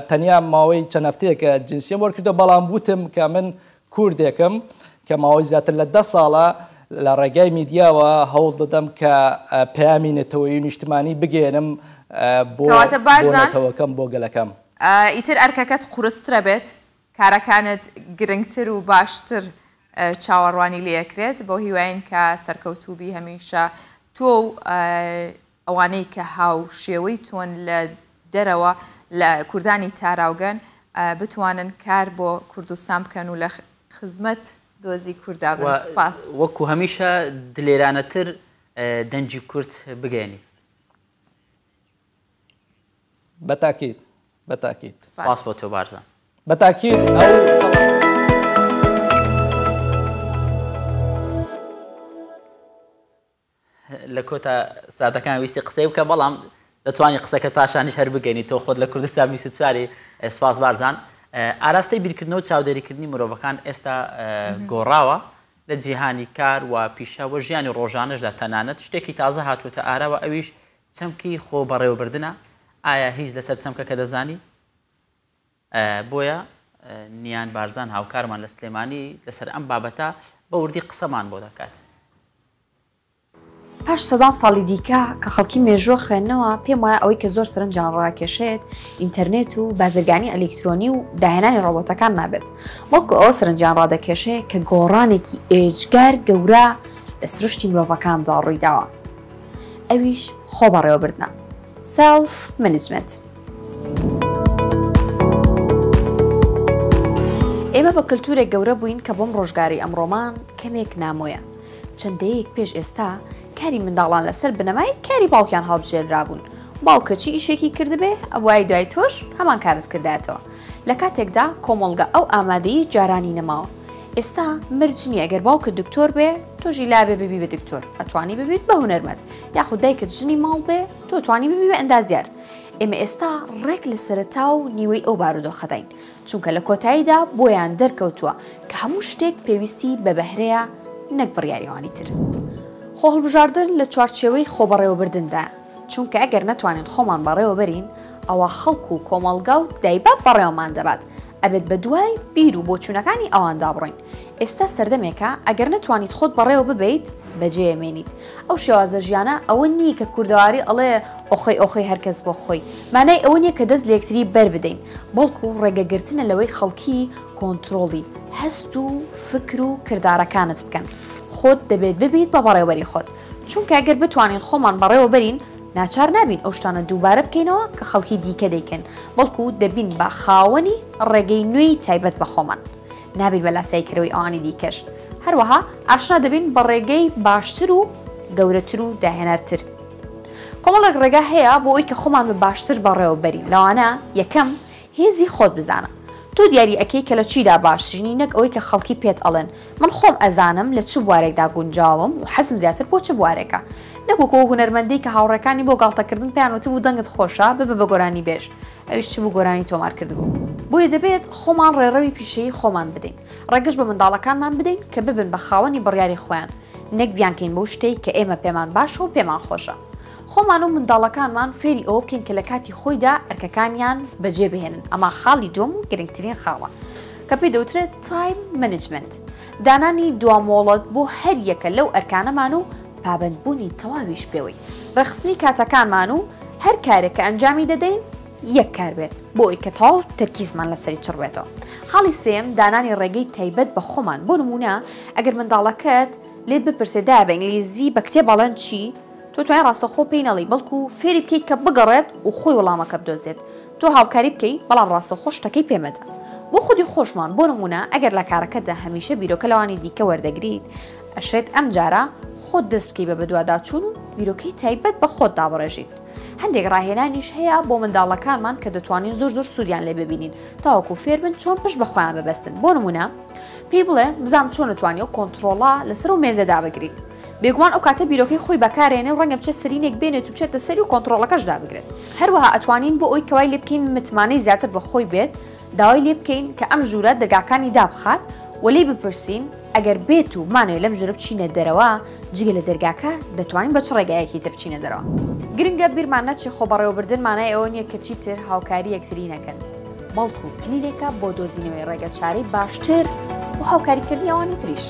تەنیا ماوەی چەند هەفتەیەکە جنسیەم وەرکردە بەڵام وتم کە من کوردێکم کە ماوەی زیاتر لە 10 ساڵە لە ڕێگای میدیاوە هەوڵ دەدەم کە پەیامی نێتەوەیی نیشتمانی بگێنم بۆ نێتەوەکەم بۆ گەلەکەم. ئیتر ئەرکەکەت قورسترە بێت کارەکانت گرنگتر و باشتر چاوەڕوانی لێکرێت بۆ هیواین کە سەرکەوتوبی هەمیشە تۆ ئەوانەی کە هاو شێوەی تۆن لە دەرەوە لە کوردانی تاراوگەن بتوانن کار بۆ کوردستان بکەن و لە خزمەت دۆزی کوردابن. سپاس. وەکو هەمیشە دلێرانەتر دەنجی کورد بگەێنی. بەتاکید بەتاکید. سپاس بۆ تۆ بارزان. بەتاکید لە کۆتا سادەکان ویستی قسەی بکە بەڵام دەتوانانی قسەکە پاشانیش هەر بگەینی تۆ خۆت لە کوردستان 24 سپاس بارزان. ئاراستەی بیرکردنەوە و چاودێریکردنی مرۆڤەکان ئێستا گۆڕاوە لە جیهانی کار و پیشەوە ژیانی ڕۆژانەشدا تەنانەت شتێکی تازە هاتووتە ئارەوە ئەویش چەمکی خۆ بەڕێوەبردنە. ئایا هیچ لەسەر چەمکەکە دەزانی؟ بۆیە نیان بارزان هاوکارمان لە سلێمانی لەسەر ئەم بابەتە بە وردی قسەمان بۆ دەکات. پاش سەدان ساڵی دیکە کە خەڵکی مێژوە خوێندنەوە پێم وایە ئەوەی کە زۆر سەرنجان ڕاکێشێت ئینتەرنێت و بازرگانی ئەلکترۆنی و داهێنانی ڕۆبۆتەکان نابێت وەکو ئەوە سەرنجان ڕادەکێشێت کە گۆڕانێکی ئێجگار گەورە لە سروشتی مرۆڤەکاندا ڕوویداوە ئەویش خۆ بەڕێوەبردنە سێلف مەنیجمنت. ئێمە بە کللتورێک گەورە بووین کە بۆم ڕۆژگاری ئەمڕۆمان کەمێک نامۆیە. چەندەیەک پێش ئێستا کاری منداڵان لەسەر بنەمای کاری باوکیان هەڵبژێردرابوون. باوکەچی ئیشێکی کردبێ ئەوای دوای تۆش هەمان کارت کردایەتەوە. لە کاتێکدا کۆمەڵگە ئەو ئامادەیی جارانی نەماوە. ئێستا مرج نییە ئەگەر باوکە دکتۆر بێ تۆژی لابێ ببی بە دکتۆر ئەتوانی ببیت بە هونەرمەند یاخود دایکت ژنی ماڵ بێ تۆ توانی ببی بە ئەندازیار. ئێمە ئێستا ڕێک لە سەرەتا و نیوەی ئەو بارودۆخەداین چونکە لە کۆتاییدا بۆیان دەرکەوتووە کە هەموو شتێک پێویستی بە بەهرەیە نەک بڕیاریوانی تر. خۆ هەڵبژاردن لە چوارچێوەی خۆبەڕێوەبردندا چونکە ئەگەر نەتوانین خۆمان بەڕێوە بەرین ئەوە خەڵک و کۆمەڵگا و دایبات بەڕێوەمان دەبات ئەبێت بە دوای بیر و بۆچوونەکانی ئەواندا بڕۆین. ئێستا سەردەمێکە ئەگەر نەتوانیت خۆت بەڕێوە ببیت بەجێمێنیت. ئەو شێوازە ژیانە ئەوە نییە کە کوردەواری ئەڵێ ئۆخی ئۆخی هەرکەس بۆ خۆی مانای ئەوە نییە کە دەست لە یەکتری بەر بدەین بەڵکو ڕێگەگرتنە لەوەی خەڵکی کۆنتترۆڵی هەست و فکر و کردارەکانت بکەن. خۆت دەبێت ببیت بە بەڕێوەری خۆت چونکە ئەگەر بتوانین خۆمان بەڕێوە بەرین ناچار نابین ئەو شتانە دووبارە بکەینەوە کە خەڵکی دیکە دەیکەن بەڵکو دەبین بە خاوەنی ڕێگەی نوێی تایبەت بە خۆمان نابین بە لاسایکەرەوەی ئەوانی دیکەش. هەروەها ئاشنا دەبین بە ڕێگەی باشتر و گەورەتر و داهێنەرتر. کۆمەڵێک ڕێگا هەیە بۆ ئەوی کە خۆمان بە باشتر بەڕێوە بەرین. لەوانە یەکەم هێزی خۆت بزانە. تۆ دیاری ئەکەی کە لە چیدا باشترینی نەک ئەوەی کە خەڵکی پێت ئەڵێن من خۆم ئەزانم لە چ بوارێکدا گونجاوم و حەزم زیاتر بۆ چ بوارێکە نەکوکۆ هونەرمەندی کە هاوڕێکانی بۆ گاڵتەکردن پێیانوتی بوو دەنگت خۆشە ببە بە گۆرانی بێژ ئەویش چ بوو گۆرانی تۆمار کردبوو. بۆیە دەبێت خۆمان ڕێڕەوی پیشەیی خۆمان بدەین ڕێگەش بە منداڵەکانمان بدەین کە ببن بە خاوەنی بڕیاری خۆیان نەک بیانکەین بەو شتەی کە ئێمە پێمان باشە و پێمان خۆشە خۆمان و منداڵەکانمان فێری ئەوە بکەین کە لە کاتی خۆیدا ئەرکەکانیان بەجێ بهێنن ئەمە خاڵی دووەم و گرنگترین خاڵە کە پێی دەوترێت تایم مەنیجمنت دانانی دوامۆڵەت بۆ هەر یەکە لەو ئەرکانەمان و پابندبوونی تەواویش پێوەی ڕێخستنی کاتەکانمان و هەر کارێک کە ئەنجامی دەدەین یەک کار بێت بۆ ئەوی کە تەواو تەرکیزمان لەسەری چڕ بێتەوە خاڵی سێم دانانی ڕێگەی تایبەت بە خۆمان بۆ نمونە ئەگەر منداڵەکەت لێت بپرسێدا بە ئینگلیزی بە کتێبەڵەن چی تۆ توانای ڕاستەخۆ پێی نەڵی بەڵکو فێری بکەیت کە بگەڕێت و خۆی وەڵامەکە بدۆزێت تۆ هاوکاری بکەیت بەڵام ڕاستەخۆ شتەکەی پێمەدە بۆ خودی خۆشمان بۆ نمونە ئەگەر لە کارەکەتدا هەمیشە بیرۆکە لەوانی دیکە وەردەگریت ئەشێت ئەم جارە خۆت دەست بکەی بە بەدواداچوون و بیرۆکەی تایبەت بە خۆت دابڕێژیت هەندێک ڕاهێنانیش هەیە بۆ منداڵەکانمان کە دەتوانین زۆر سوودیان لێ ببینین تاوەکو فێر بن چۆن پشت بە خۆیان ببەستن بۆ نمونە پێی بڵێ بزانم چۆن دەتوانی ئەو کۆنتڕۆڵە لەسەر و مێزەدا بگریت بێگومان ئەو کاتە بیرۆکەی خۆی بەکارێنێ و ڕەنگە بچە سەرینێک بێنێت و بچێتە سەری و کۆنتڕۆڵەکەشدا بگرێت هەروەها ئەتوانین بۆ ئەوی کەوای لێ بکەین متمانەی زیاتر بە خۆی بێت داوای لێ بکەین کە ئەم ژوورە دەرگاکانی دابخات و لێ بپرسین ئەگەر بێت و بمانەوێت لەم ژوورە بچینە دەرەوە جگە لە دەرگاکە دەتوانین بە چ ڕێگایەکی تر بچینە دەرەوە گرنگە بیرمان نەچی خۆبەڕێوەبردن مانای ئەوە نییە کە چیتر هاوکاری یەکتری نەکەن بەڵکو کلیلێکە بۆ دۆزینەوەی ڕێگە چارەی باشتر بۆ هاوکاریکردنی ئەوانی تریش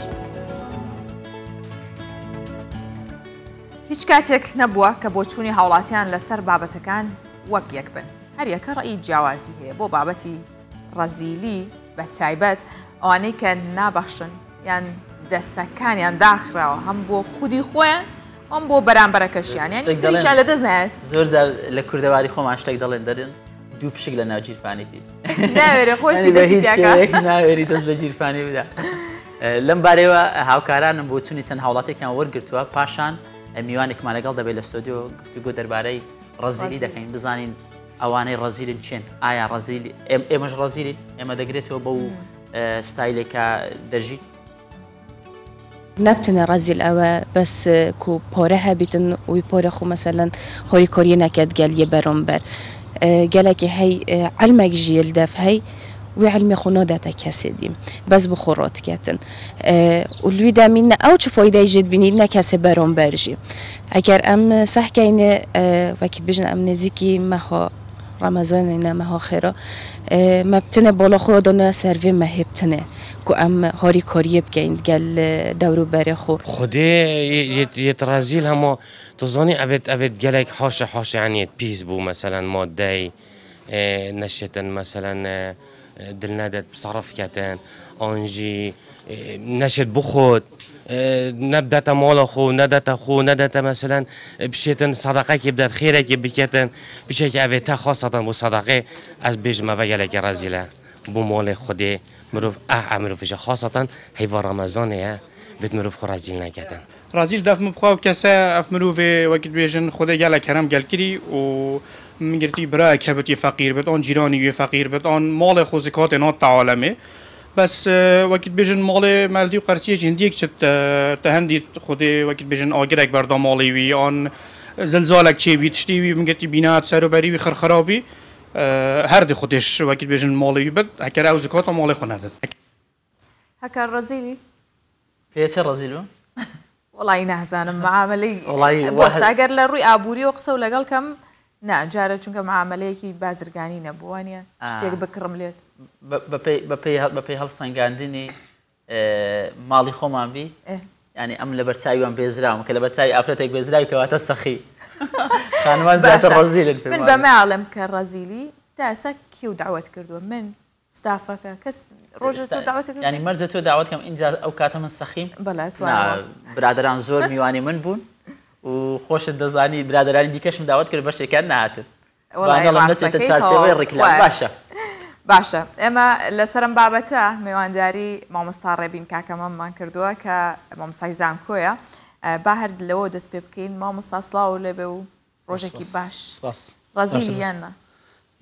هیچ کاتێک نەبووە کە بۆ چوونی هاوڵاتیان لەسەر بابەتەکان وەک یەک بن هەر یەکە ڕێی جیاوازی هەیە بۆ بابەتی ڕەزیلی بە تایبەت ئەوانەی کە نابەخشن یان دەستەکانیان داخراوە هەم بۆ خودی خۆیان ئەم بۆ بەرامبەرەکەشیان یان تریشیان لە دەست نایەت زۆر لە کوردەواری خۆمان شتێک دەڵێن دەرن دوو پشک لە ناو جیرفانێتی ناوێرە خۆشی دەستی ناوێری دەست لە جیرفانی بدا لەم بارەوە هاوکارانم بۆ چوونی چەند هاوڵاتێکیان وەرگرتووە پاشان میوانێکمان لەگەڵ دەبێت لە ستۆدیۆ گفتوگۆ دەربارەی ڕەزیلی دەکەین بزانین ئەوانەی ڕەزیلن چێن ئایا ڕەزیلی ئێمەش ڕەزیلین ئێمە دەگرێتەوە بەو ستایلێکە دەژیت نبتنە ڕەزیل ئەوە بەس کو پۆرە هەبیتن وی پۆرە خو مەسەلەن هۆی کۆریە ناکات گەلیە بەرۆمبەر گەلێکی هەی علمێک ژیل دەف هەی وی علمی خو نۆداتە کەسێ دیم بەس بخۆ ڕۆتکەتن ولویدا مینە ئەو چ فۆیدای ژێت بینید نەکەسێ بەرۆمبەرژی ئەگەر ئەم سەحکەینێ وەکیت بژن ئەم نزیکی مەخۆ ڕەمەزۆنی نەمەهۆ خێرۆ مەبتنە بۆڵە خۆ دۆنە سەروێ مەهێبتنێ کو ئەم هۆری کۆریە بکەین گەل دەوروبەرە خۆ خودێ یەتڕازیل هەموو تۆزانی ئەوێت گەلێک حاشە حاشیانیت پیس بوو مەسەلەن مۆدەی نەشێتن مەسەلەن دلنەدەت بصرفکەتن ئەنجی نەشێت بخۆت نەبدەتە مۆڵە خۆ نەدەتە خۆ نەدەتە مەسەلەن بشێتن سەدەقەکی بدات خێرێکی بکەتن بچێکی ئەوێتە خۆسەتەن بۆ سەدەقێ ئەس بێژمەوە گەلێکی ڕەزیلە بۆ مۆڵێ خودێ مرۆڤ مرۆڤژە خۆسەتەن هەیڤە ڕەمەزانەیە بێت مرۆڤ خۆ ڕەزیل نەکەتن ڕازیل دەفم بخوا کەسە ئەف مرۆڤێ وەکیت بێژن خودی گەلە کەرەم گەلکری و مگرتی برای کەبەتی فەقیر بێت ئەوان جیرانی وێ فەقیر بێت ئەوان ماڵێ خۆ زکاتێ نات تەعالەمێ بەس وەکیت بێژن ماڵێ مەلدی و قەرسیە هەندێک چت تە هەندی خودێ وەکیت بێژن ئاگرێک بەردا ماڵی وی ئەوان زلزالێک چێوی تشتی وی مگرتی بینات سەروبەری وی خرخرابی هەردی خودێش وەکیت بێژن ماڵی بێت هەکەرا ئەو زکاتە ماڵی خۆ نەدەت هەکار ڕەزیلی پێچە ڕەزیل بوو وڵی نازانم معاملەی بۆستاگەر لە ڕووی ئابووری و قسە و لەگەڵ کەم ناجارە چونکە معاملەیەکی بازرگانی نەبووانە شتێک بکڕم لێت بەپێی هەڵسەنگاندنی ماڵی خۆمان بی ینی ئەم لە بەرچاویان بێزراوم کە لە بەرچاوی ئافرەتێک بێزراوی کەواتە سەخی خانمان زیاتر ڕەزیلن من بەمەعڵم کە ڕەزیلی تاسە کی و داوت کردووە من ستافەکە کەس ڕۆژە تۆ داوت کرد ینی مەرجە تۆ داوت کەم اینجا ئەو کاتە من سەخیم برادران زۆر میوانی من بوون و خۆشت دەزانی برادرانی دیکەشم داوت کرد بەشێکیان نهاتن نەچێتە چارچێوەی ڕێکلام باشە باشە ئێمە لەسەرم بابەتە میوانداری مامۆستا ڕێبین کاکەمەممان کردووە کە مامۆستای زانکۆیە با هەر لەوە دەست پێ بکەین مامۆستا سڵاو لێبێ و ڕۆژێکی باش ڕەزیلی یاننا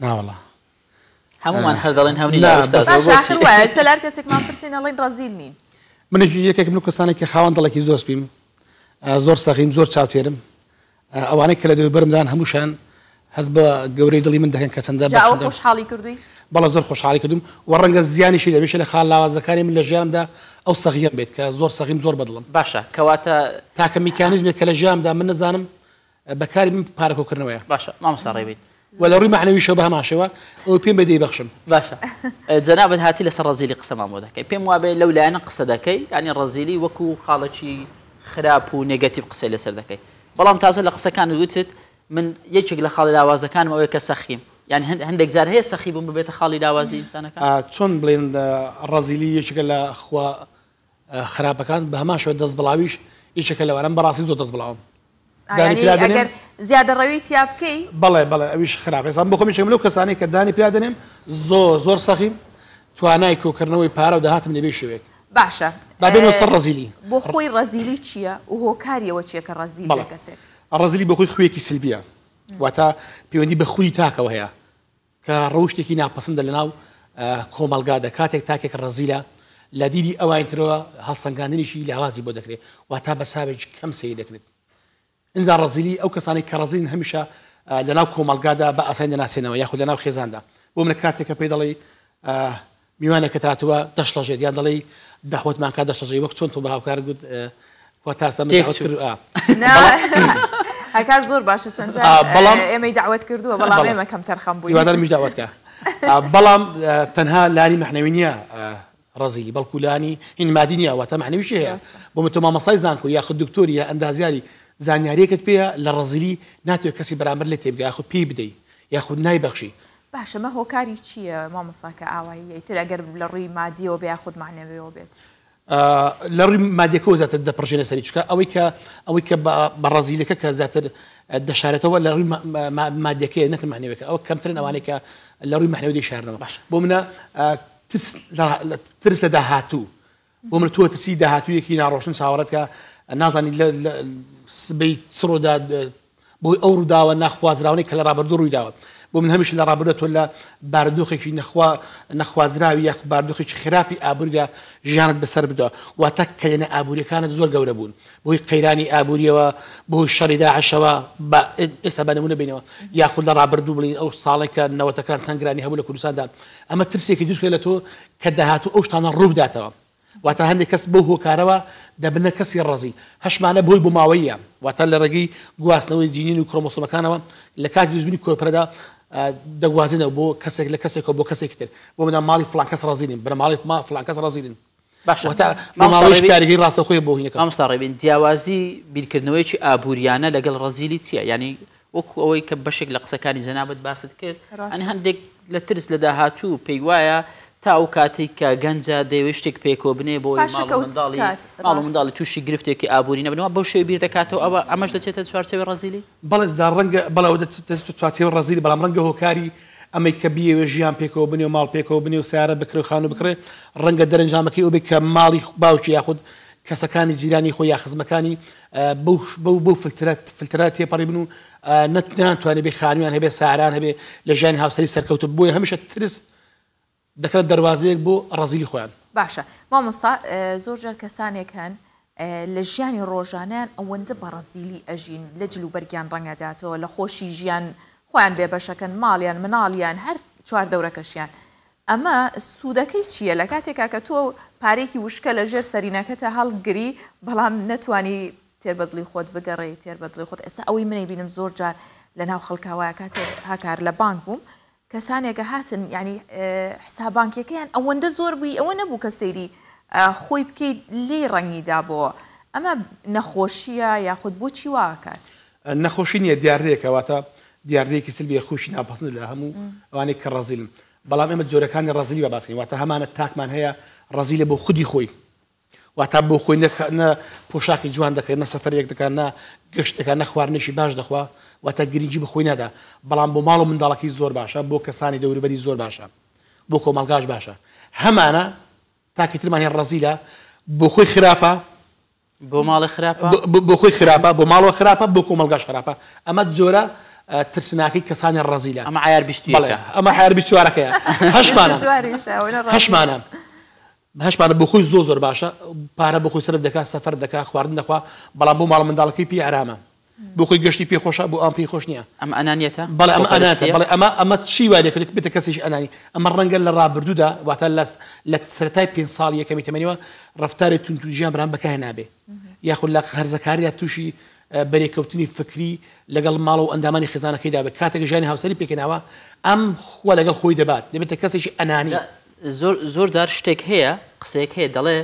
ناوەڵا هەمومان هەر دەڵێن هەمنی باشاخر وایە سەلار کەسێکمان پرسین ئەڵێن ڕەزیل نین منێکی یەکێک من کەسانێکی خاوەن دڵێکی زۆر سپیم زۆر سەخیم زۆر چاوتێرم ئەوانەی کە لە دەوبەرمدان هەمووشان هەز بە گەورەی دڵی من دەکەن کە چەندە خۆشحاڵی کردووی بەڵە زۆر خۆشحاڵی کردم و ڕەنگە زیانیشی لەبێشە لە خاڵ لاوازەکانی من لە ژیانمدا ئەو سەغیم بێت کە زۆر سەغیم زۆر بەدڵم باشە کەواتە تاکە میکانیزمێک کە لە ژیانمدا من نزانم بەکاری من پارەکۆکردنەوەیە باشە مامۆستا ڕێبیت و لە ڕووی معنەویشەوە بە هەماشەوە ئەو پێم بەدەی بەخشم باشە جەنابەت هاتی لەسەر ڕەزیلی قسە مامۆ دەکەی پێم وابێ لەو لایەنە قسە دەکەی ینی ڕەزیلی وەکو خاڵەکی خراپ و نێگەتیڤ قسەی لەسەر دەکەی بەڵام تازە لە قسەکان وتت من یەکێک لە خاڵی لاوازەکانم ئەوەیە کە سەخیم یعنی هەندێک جار هەیە سەخی بووم ببێتە خاڵی لاوازی ئینسانەکان چۆن بڵێن ڕەزیلی یەکێکە لە خوا خراپەکان بە هەماشەوە دەست بڵاویش یەکێکە لەوانم بەڕاستی زۆر دەست بڵاوم ئەگەر زیادە ڕەوی تیا بکەی بەڵێ ئەویش خراپ ێسان بۆ خۆمیشم لەو کەسانی کە دانی پیا دەنێم زۆر سەخیم توانای کۆکردنەوەی پارە و داهاتم لەبێ شوێک باشە بابێنەوە سەر ڕەزیلی بۆ خۆی ڕەزیلی چییە و هۆکاریەوە چییە کە ڕەزیل کەسێک ڕەزیلی بە خۆی خوێکی سلبیە واتە پەیوەندی بە خوی تاکەوە هەیە کە ڕەوشتێکی ناپەسەندە لەناو کۆمەلگادە کاتێک تاکێک ڕەزیلە لە دیدی ئەوانترەوە هەڵسەنگاندنیشی لاوازی بۆ دەکرێت واتە بە ساوێک کەم سەیری دەکرێت ئینجا ڕەزیلی ئەو کەسانی کە ڕەزیلن هەمیشە لەناو کۆمەلگادا بە ئاسان دەناسێنەوە یاخود لەناو خێزاندا بۆ منە کاتێک کە پێی دەڵێ میوانێکە تاتووە دەشڵەژێت یان دەڵێ داوتمان کا دەشڵژێ وەک چۆن تۆ بە هاوکار گوت تاسە هەکار زۆر باشە چەند ئێمەی داوت کردووە بەڵام ئێمە کەم تەرخەم بووی هیوادارم میش داوتکە بەڵام تەنها لانی مەحنەوی نییە ڕەزیلی بەڵکو لانی هین مادی نییە واتە معنەویشی هەیە بۆ من تۆ مامەسای زانکۆ یاخود دکتۆری یا ئەندازیاری زانیاریەکەت پێە لە ڕەزیلی ناتوێت کەسی بەرامبەر لێ تێبگا یاخود پێی بدەیت یاخود نایبەخشی باشە مە هۆکاری چییە مامۆستاکە ئاوایی تر ئەگەر لە ڕووی مادیەوە بێ یاخود معنەویەوە بێت لە ڕووی مادیەکەەوە زیاتر دەپڕژێنە سەری چکە ئەوەی کە بە ڕەزیلەکە کە زیاتر دەشارێتەوە لە ڕووی مادیەکەی نەکرد معنەوەکە ئەوە کەمترن ئەوانەیە کە لە ڕووی معنەوە دەیشارنەوە باش بۆ منە ترس لە داهاتوو بۆ من تۆ ترسی داهاتوویەکی ناڕۆشن چاوەڕێت کە نازانی سبەی سڕۆدا بۆی ئەو ڕووداوە ناخوازراونەی کە لە ڕابردوو ڕوویداوە بۆ من هەمیش لە ڕابردە تۆ لە بارودۆخێکی نەخوازراوی یاخ بارودۆخێکی خراپی ئابووریدا ژیانت بەسەر بدەوە واتە کەلێنە ئابووریەکانت زۆر گەورە بوون بۆی قەیرانی ئابووریەوە بۆی شەڕی داعشەوە ئێستا بە نمونە بینەوە یاخود لە ڕابردوو بڵین ئەو ساڵێکە نەوەتەکان چەند گرانی هەبوو لە کوردستاندا ئەمە ترسێکی دووسکە لە تۆ کە داهاتوو ئەو شتانە ڕوو بداتەوە واتە هەندێک کەس بەو هۆکارەوە دەبنە کەسی ڕەزیل هەشمانە بۆی بۆماوەیە واتە لە ڕێگەی گواستنەوەی جینین و کرۆمۆسۆمەکانەوە لە کاتی دروستبوونی کۆپەرەدا دەگوازنەوە بۆ کەسێک لە کەسێکەوە بۆ کەسێکی تر بۆ منە ماڵی فڵان کەس ڕەزیلین بەرە ماڵی فڵان کەس ڕەزیلن ماڵی کاریگەری ڕاستەخۆی بۆ هینەکە مامۆستا ڕێبین جیاوازی بیرکردنەوەیکی ئابووریانە لەگەڵ ڕەزیلی چییە ینی وەکو ئەوەی کە بەشێک لە قسەکانی جەنابەت باست کرد ئەنی هەندێک لە ترس لە داهاتوو پێی وایە تا ئەو کاتێک کە گەنجە دەیەوێت شتێک پێکۆ بنێ بۆ ماڵ منداڵی تووشی گرفتێکی ئابووری نەبنەوە بەو شێ بیر دەکاتەوە ئەوە ئەمەش دەچێتە چوارچێوەی ڕەزیلی بەڵێ ڕەنگە بەڵەوە چوارچێوەی ڕەزیلی بەڵام ڕەنگە هۆکاری ئەمەی کە بیەوێ ژیان پێکەوە بنێ و ماڵ پێکەوە بنێ و سیارە بکرێ و خانوو بکرێ ڕەنگە دەرەنجامەکەی ئەو بێ کە ماڵی باوکی یاخود کەسەکانی جیرانی خۆی یا خزمەکانی بەو فلترات تێپەڕی بن و ناتوانێت بێ خانویان هەبێ ساران هەبێ لە ژیانی هاوسەری سەرکەوتو بۆیە هەمیشە ترس دەکرێت دەواازەیەک بۆ ڕەزیلی خۆیان باشە مامۆستا زۆر جار کەسانێک هەن لە ژیانی ڕۆژانیان ئەوەندە بە ڕەزیلی ئەژین لە جلوبەرگیان ڕەنگەداتەوە لە خۆشی ژیان خۆیان بێ بەشەکەن ماڵیان مناڵیان هەر چوار دەورەکەشیان ئەمە سوودەکەی چییە لە کاتێکا کە تۆ پارێکی وشکە لە ژێر سەرینەکەتە هەڵگری بەڵام نەتوانی تێربەدڵی خۆت بگەڕێ تێربەدڵی خۆت ئێستا ئەوەی منەی بینم زۆر جار لە ناو خەڵکاوایە کاتێک هاکار لە بانک بووم کەسانێکە هاتن ینی حسابانکیەکەیان ئەوەندە زۆر بووی ئەوە نەبوو کە سەیری خۆی بکەیت لێ ڕەنگیدا بۆ ئەمە نەخۆشیە یاخود بۆچی واکات نەخۆشی نییە دیاردەیەکەواتە دیاردەیەکی سلبیە خۆشی ناپەسند لە هەموو ئەوانەی کە ڕەزیلن بەڵام ئێمە جۆرەکانی ڕەزیلی بە باسکەین واتە هەمانە تاکمان هەیە ڕەزیلە بۆ خودی خۆی واتە بۆ خۆی نە پۆشاکی جوان دەکەێت نە سەفەرێک دەکەن نە گەشتەکان نە خواردنێکی باش دەخوا واتە گرنگی بخۆی نەدا بەڵام بۆ ماڵ و منداڵەکەی زۆر باشە بۆ کەسانی دەوروبەری زۆر باشە بۆ کۆمەلگاش باشە هەمانە تاکە ترمان هێن ڕەزیلە بۆ خۆی خراپە بۆ ماڵی خراپە بۆ خۆی خراپە بۆ ماڵەوە خراپە بۆ کۆمەلگاش خراپە ئەمە جۆرە ترسناکەی کەسانی ڕەزیلە ئەمە عیار بیستویەکە ئەمە عیار بیستوارەکەیە هەشمانە بۆ خۆی زۆر باشە پارە بۆ خۆی سەر دەکات سەفەر دەکات خواردن دەخوا بەڵام بۆ ماڵ منداڵەکەی پێی ئارامە بۆ خۆی گەشتی پێخۆشە بۆ ئەم پێی خۆش نییە ئەم ئەنانیەتە بەڵێ ئەمە ئەناتە بەڵێ ئەمە چی وای دەکرێت بێتە کەسێکی ئەنانی ئەمە ڕەنگە لە ڕابردوودا واتە لە سەرەتای 5 ساڵ یەکەمی تەمەنیەوە ڕەفتاری تونتوژیان بەرام بەکار نابێ یاخود لە هەرزەکاریە تووشی بەرێکەوتنی فکری لەگەڵ ماڵ و ئەندامانی خێزانەکەیدا بێت کاتێک ژیانی هاوسەری پێکەناوە ئەم خوا لەگەڵ خۆی دەبات دەبێتە کەسێکی ئەنانی زۆر جار شتێک هەیە قسەیەک هەیە دەڵێ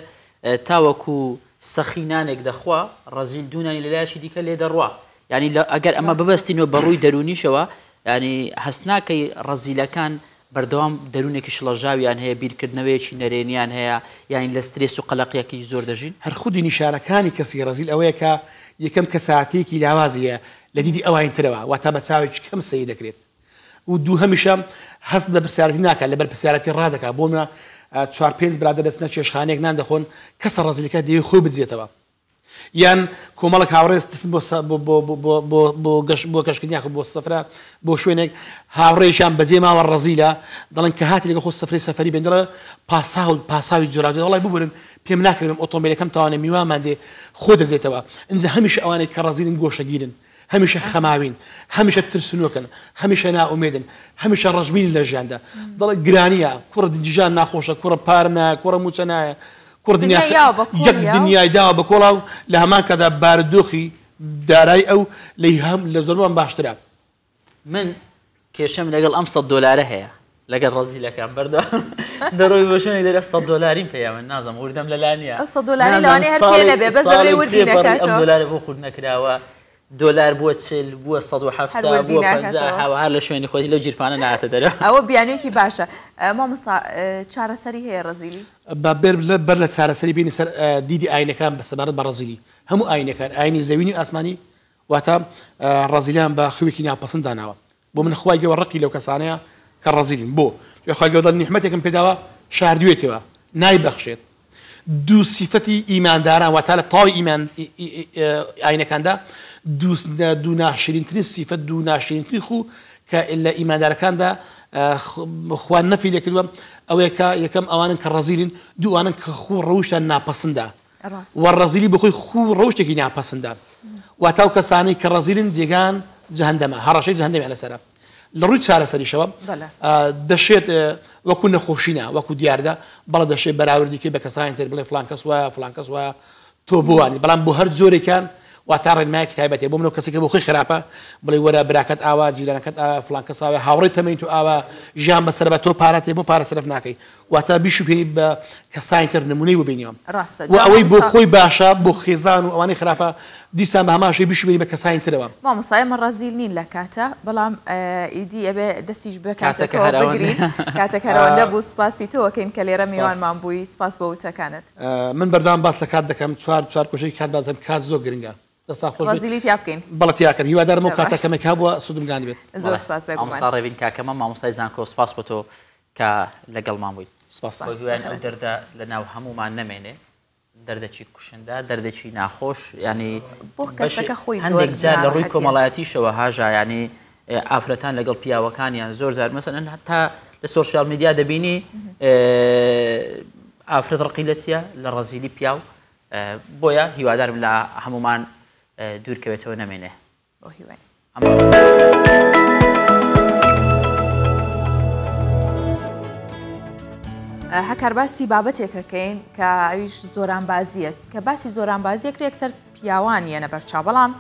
تاوەکو سەخینانێک دەخوا ڕەزیل دوونانی لەلایشی دیکە لێ دەڕوا ینی ئەگەر ئەمە ببەستینەوە بەڕووی دەرونیشەوە ینی هەستناکەی ڕەزیلەکان بەردەوام دەرونێکی شڵەژاویان هەیە بیرکردنەوەیەکی نەرێنیان هەیە یانی لە سترێس و قەلەقیەکی زۆر دەژین هەر خودی نیشانەکانی کەسی ڕەزیل ئەوەیە کە یەکەم کە ساعتێکی لاوازیە لە دیدی ئەوانترەوە واتە بە چاوێکی کەم سەی دەکرێت و دوو هەمیشە هەست بە پرسیارەتی ناکات لەبەر پرسیارەتی ڕادەکات بۆ منە 4-5 برادە دەستنە چێشخانەیەک نان دەخۆن کەسە ڕەزیلەکە دەوێت خۆی بجێتەوە یان کۆمەڵک هاوڕێز دەستن بۆ کەشکردنیاخ بۆ سەفرە بۆ شوێنێک هاوڕێژیان بەجێ ماوە ڕەزیلە دەڵێن کە هاتی لەگە خۆ سەفری سەفەری بێندرە پاساوی جوراوی وڵای ببورن پێم ناکردم ئۆتۆمبیلەکەم تاوانە میوانمان دێ خۆ دەزێتەوە اینجا هەمیشە ئەوانەی کە ڕەزیلن گۆشەگیرن هەمیشە خەماوین هەمیشە ترسنووکن هەمیشە ناومێدن هەمیشە ڕەژبین لە ژیاندا دەڵێ گرانیە کوڕ دیژان ناخۆشە کوڕە پارنە کوڕە موچە نایە یەک دنیای داوە بە کۆڵاو لە هەمان کەدا بارودۆخی دارایی ئەو لە زۆربان باشترە من کێشەم لەگەڵ ئەم $100 هەیە لەگەڵ ڕەزیلەکان بەردە دەڕۆی بۆ شوێنێک دەرە $100 پێیە من نازم وردەم لەلانە $100 لەوانێ هەر پێ نەبێ بە زەڕێ وردی نەکاتەوە $100 بۆ خورد نەکراوە $1 بووە 40 بووە 170 بووە 50 هەر لە شوێنی خۆی لەو جیرفانە نهاتە دەرە ئەوە بیانوێکی باشە مامۆستا چارەسەری هەیە ڕەزیلی بەر لە چارەسەری بینی سەر دیدی ئاینەکان بەسەبارەت بە ڕەزیلی هەموو ئاینەکان ئاینی زەوینی ئاسمانی واتە ڕەزیلیان بە خوێکی ناپەسەند داناوە بۆ من خوای گەوە ڕقی لەو کەسانەیە کە ڕەزیلین بۆ خوای گەوە نیحمەتێکم پێداوە شاردوێتەوە نایبەخشێت دوو سیفەتی ئیمانداران واتە لە تاوی ئیمان ئاینەکاندا دوو ناشرینترین سیفەت دوو ناشرینترین خو کە لە ئیماندارەکاندا خوان نەفی لێ کردووە ئەوەیە کە یەکەم ئەوانن کە ڕەزیلن دووانن کە خوو ڕەوشتان ناپەسەندە وەڕەزیلی بخۆی خوو ڕەوشتێکی ناپەسەندە واتاو کەسانی کە ڕەزیلن جێگان جەهەندەمە هەڕەشەی جەهەندەمی لەسەرە لە ڕووی چارەسەریشەوە دەشێت وەکو نەخۆشینە وەکو دیاردە بەڵە دەشێت بەراوردیکەی بە کەسانی تر بڵێ فلان کەس وایە فلان کەس وایە تۆ بوانی بەڵام بۆ هەر جۆرێکان واتە ڕێنمایەکی تایبەتێ بۆ منەوە کەسێکە بۆ خۆی خراپە بڵێ وەرە براکەت ئاوا جیرانەکەت فلان کەس ئاوە هاوڕێی تەمەین تو ئاوا ژیان بەسەر بە تۆ پارەتێ بۆ پارە سەرف ناکەی واتە بیش و پێی بە کەسانی تر نمونەی ببینیەوە و ئەوەی بۆ خۆی باشە بۆ خێزان و ئەوانەی خراپە دیستان بە هەماشەی بیش بینی بە کەسانی ترەوە مامۆستای ئێمە ڕەزیل نین لە کاتە بەڵام ئیدی ئەبێ دەستیش بە کاتەکەەوە بگرین کاتەکەرەوەندە بوو سپاسی تۆکەین کە لێرە میوانمان بووی سپاس بۆ وتەکانت من بەردەوام باس لە کات دەکەم چوار کۆشەی کات بازم کات زۆر گرنگە ڕەزیلی تیا بکەین بەڵەتیاکەن هیوادارم و کاتەکەمێک هەبووە سودمگانی بێت زۆر سپاس مامۆستا ڕێوین کاکەمە مامۆستای زانکۆ سپاس بۆ تۆ کە لەگەڵمان بوویت دوایان ئەو دەردە لە ناو هەمومان نەمێنێ دەردەچی کوشندا دەردەچی ناخۆش ینی بۆ کەسەکە خۆی هەندێک جار لە ڕووی کۆمەڵایەتیشەوە هاژا ینی ئافرەتان لەگەڵ پیاوەکانیان زۆر زار مەسەلەن هەتا لە سۆشیال میدیا دەبینی ئافرەت ڕقی لە چیە لە ڕەزیلی پیاو بۆیە هیوادارم لە هەمومان دوورکەوێتەوە نەمێنێ بۆ هیوای هەکار باسی بابەتێکەکەین کە ئەویش زۆرانبازیە کە باسی زۆرانبازیەک یەکسەر پیاوانیە نەبەرچاو بەڵام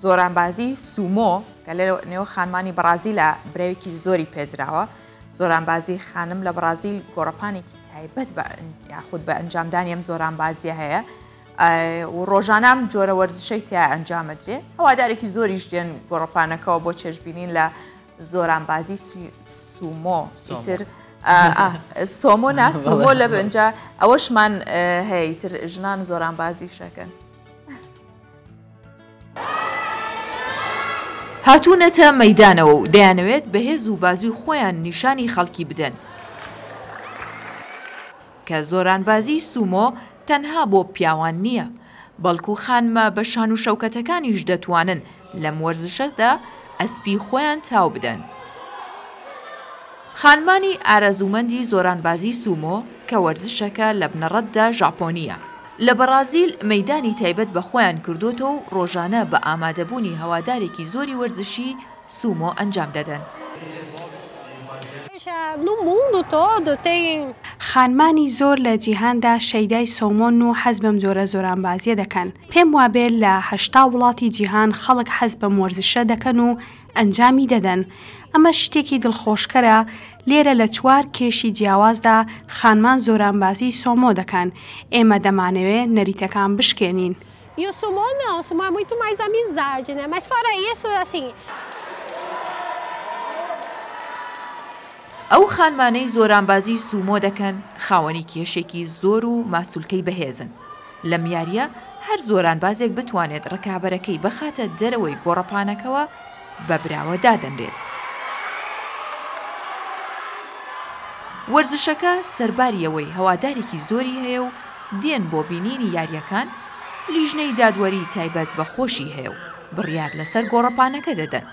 زۆرانبازی سومۆ کە لە نێو خانمانی بەرازیلە برێوێکی زۆری پێدراوە زۆرانبازی خانم لە بەرازیل گۆڕەپانێکی تایبەت یاخود بە ئەنجامدانی ئەم زۆرانبازیە هەیە و ڕۆژانام جۆرە وەرزشەی تیا ئەنجامەدرێ هەوادارێکی زۆریش دێن گۆڕەپانەکەەوە بۆ چێژبینین لە زۆرانبازی سومۆ ئیتر سۆمۆ ناسومۆ لە بنجا ئەوەشمان هەیە تر ژنان زۆرانبازی شەکەن هاتوونەتە مەیدانەوە و دەیانەوێت بەهێز و بازی و خۆیان نیشانی خەڵکی بدەن کە زۆرانبازی سومۆ تەنها بۆ پیاوان نییە بەڵکو خانمە بە شان و شەوکەتەکانیش دەتوانن لەم وەرزشەدا ئەسپی خۆیان تاو بدەن خانمانی ئارەزومەندی زۆرانبازی سومۆ کە وەرزشەکە لە بنەڕەتدا ژاپۆنیە لە بەرازیل مەیدانی تایبەت بە خۆیان کردوتەوە و ڕۆژانە بە ئامادەبوونی هەوادارێکی زۆری وەرزشی سومۆ ئەنجام دەدەن. خانمانی زۆر لە جیهاندا شەیدای سۆمۆن و حەز بەم جۆرە زۆرانبازیە دەکەن. پێم وابێت لە 80 وڵاتی جیهان خەڵک حەز بەم وەرزشە دەکەن و ئەنجامی دەدەن. ئەمە شتێکی دڵخۆشکەرە. لێرە لە 4 کێشی جیاوازدا خانمان زۆرانبازی سۆمۆ دەکەن. ئێمە دەمانەوێت نەریتەکان بشکێنین. ئەو خانمانەی زۆرانبازی سومۆ دەکەن خاوەنی کێشێکی زۆر و ماسوولکەی بەهێزن. لەم یاریە هەر زۆرانبازێک بتوانێت ڕکابەرەکەی بخاتە دەرەوەی گۆڕەپانەکەوە بە براوە دادەنرێت. وەرزشەکە سەرباریەوەی هەوادارێکی زۆری هەیە و دێن بۆ بینینی یاریەکان لیژنەی دادوەری تایبەت بە خۆشی هەیە و بڕیار لەسەر گۆڕەپانەکە دەدەن.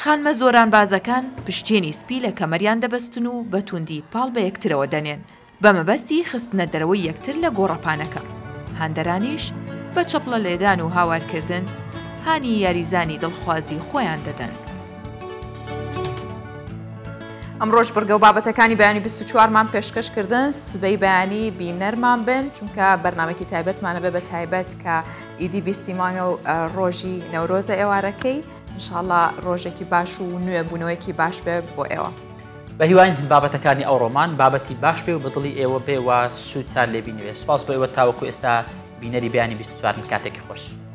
خانمە زۆرانبازەکان پشتێنی سپی لە کەمەریان دەبەستن و بە توندی پاڵ بە یەکترەوە دەنێن بە مەبەستی خستنە دەرەوەی یەکتر لە گۆڕەپانەکە. هاندەرانیش بە چەپڵە لێدان و هاوارکردن هانی یاریزانی دڵخوازی خۆیان دەدەن. ئەمڕۆژ بڕگە و بابەتەکانی بەیانی 24مان پێشکەشکردن سبەی بەیانی بینەرمان بن چونکە بەرنامەی تایبەتمانە بێ بە تایبەت کە ئیدی 20 مانگە و ڕۆژی نەورۆزە ئێوارەکەی ئینشاڵڵا ڕۆژێکی باش و نوێبوونەوەیکی باش بێ بۆ ئێوە. بە هیوان بابەتەکانی ئەو ڕۆمان بابەتی باش بێ و بەدڵی ئێوە بێ و سوودتان لێبینەوێت. سپاس بۆ ئێوە تاوەکو ئێستا بینەری بەیانی 24 کاتێکی خۆش.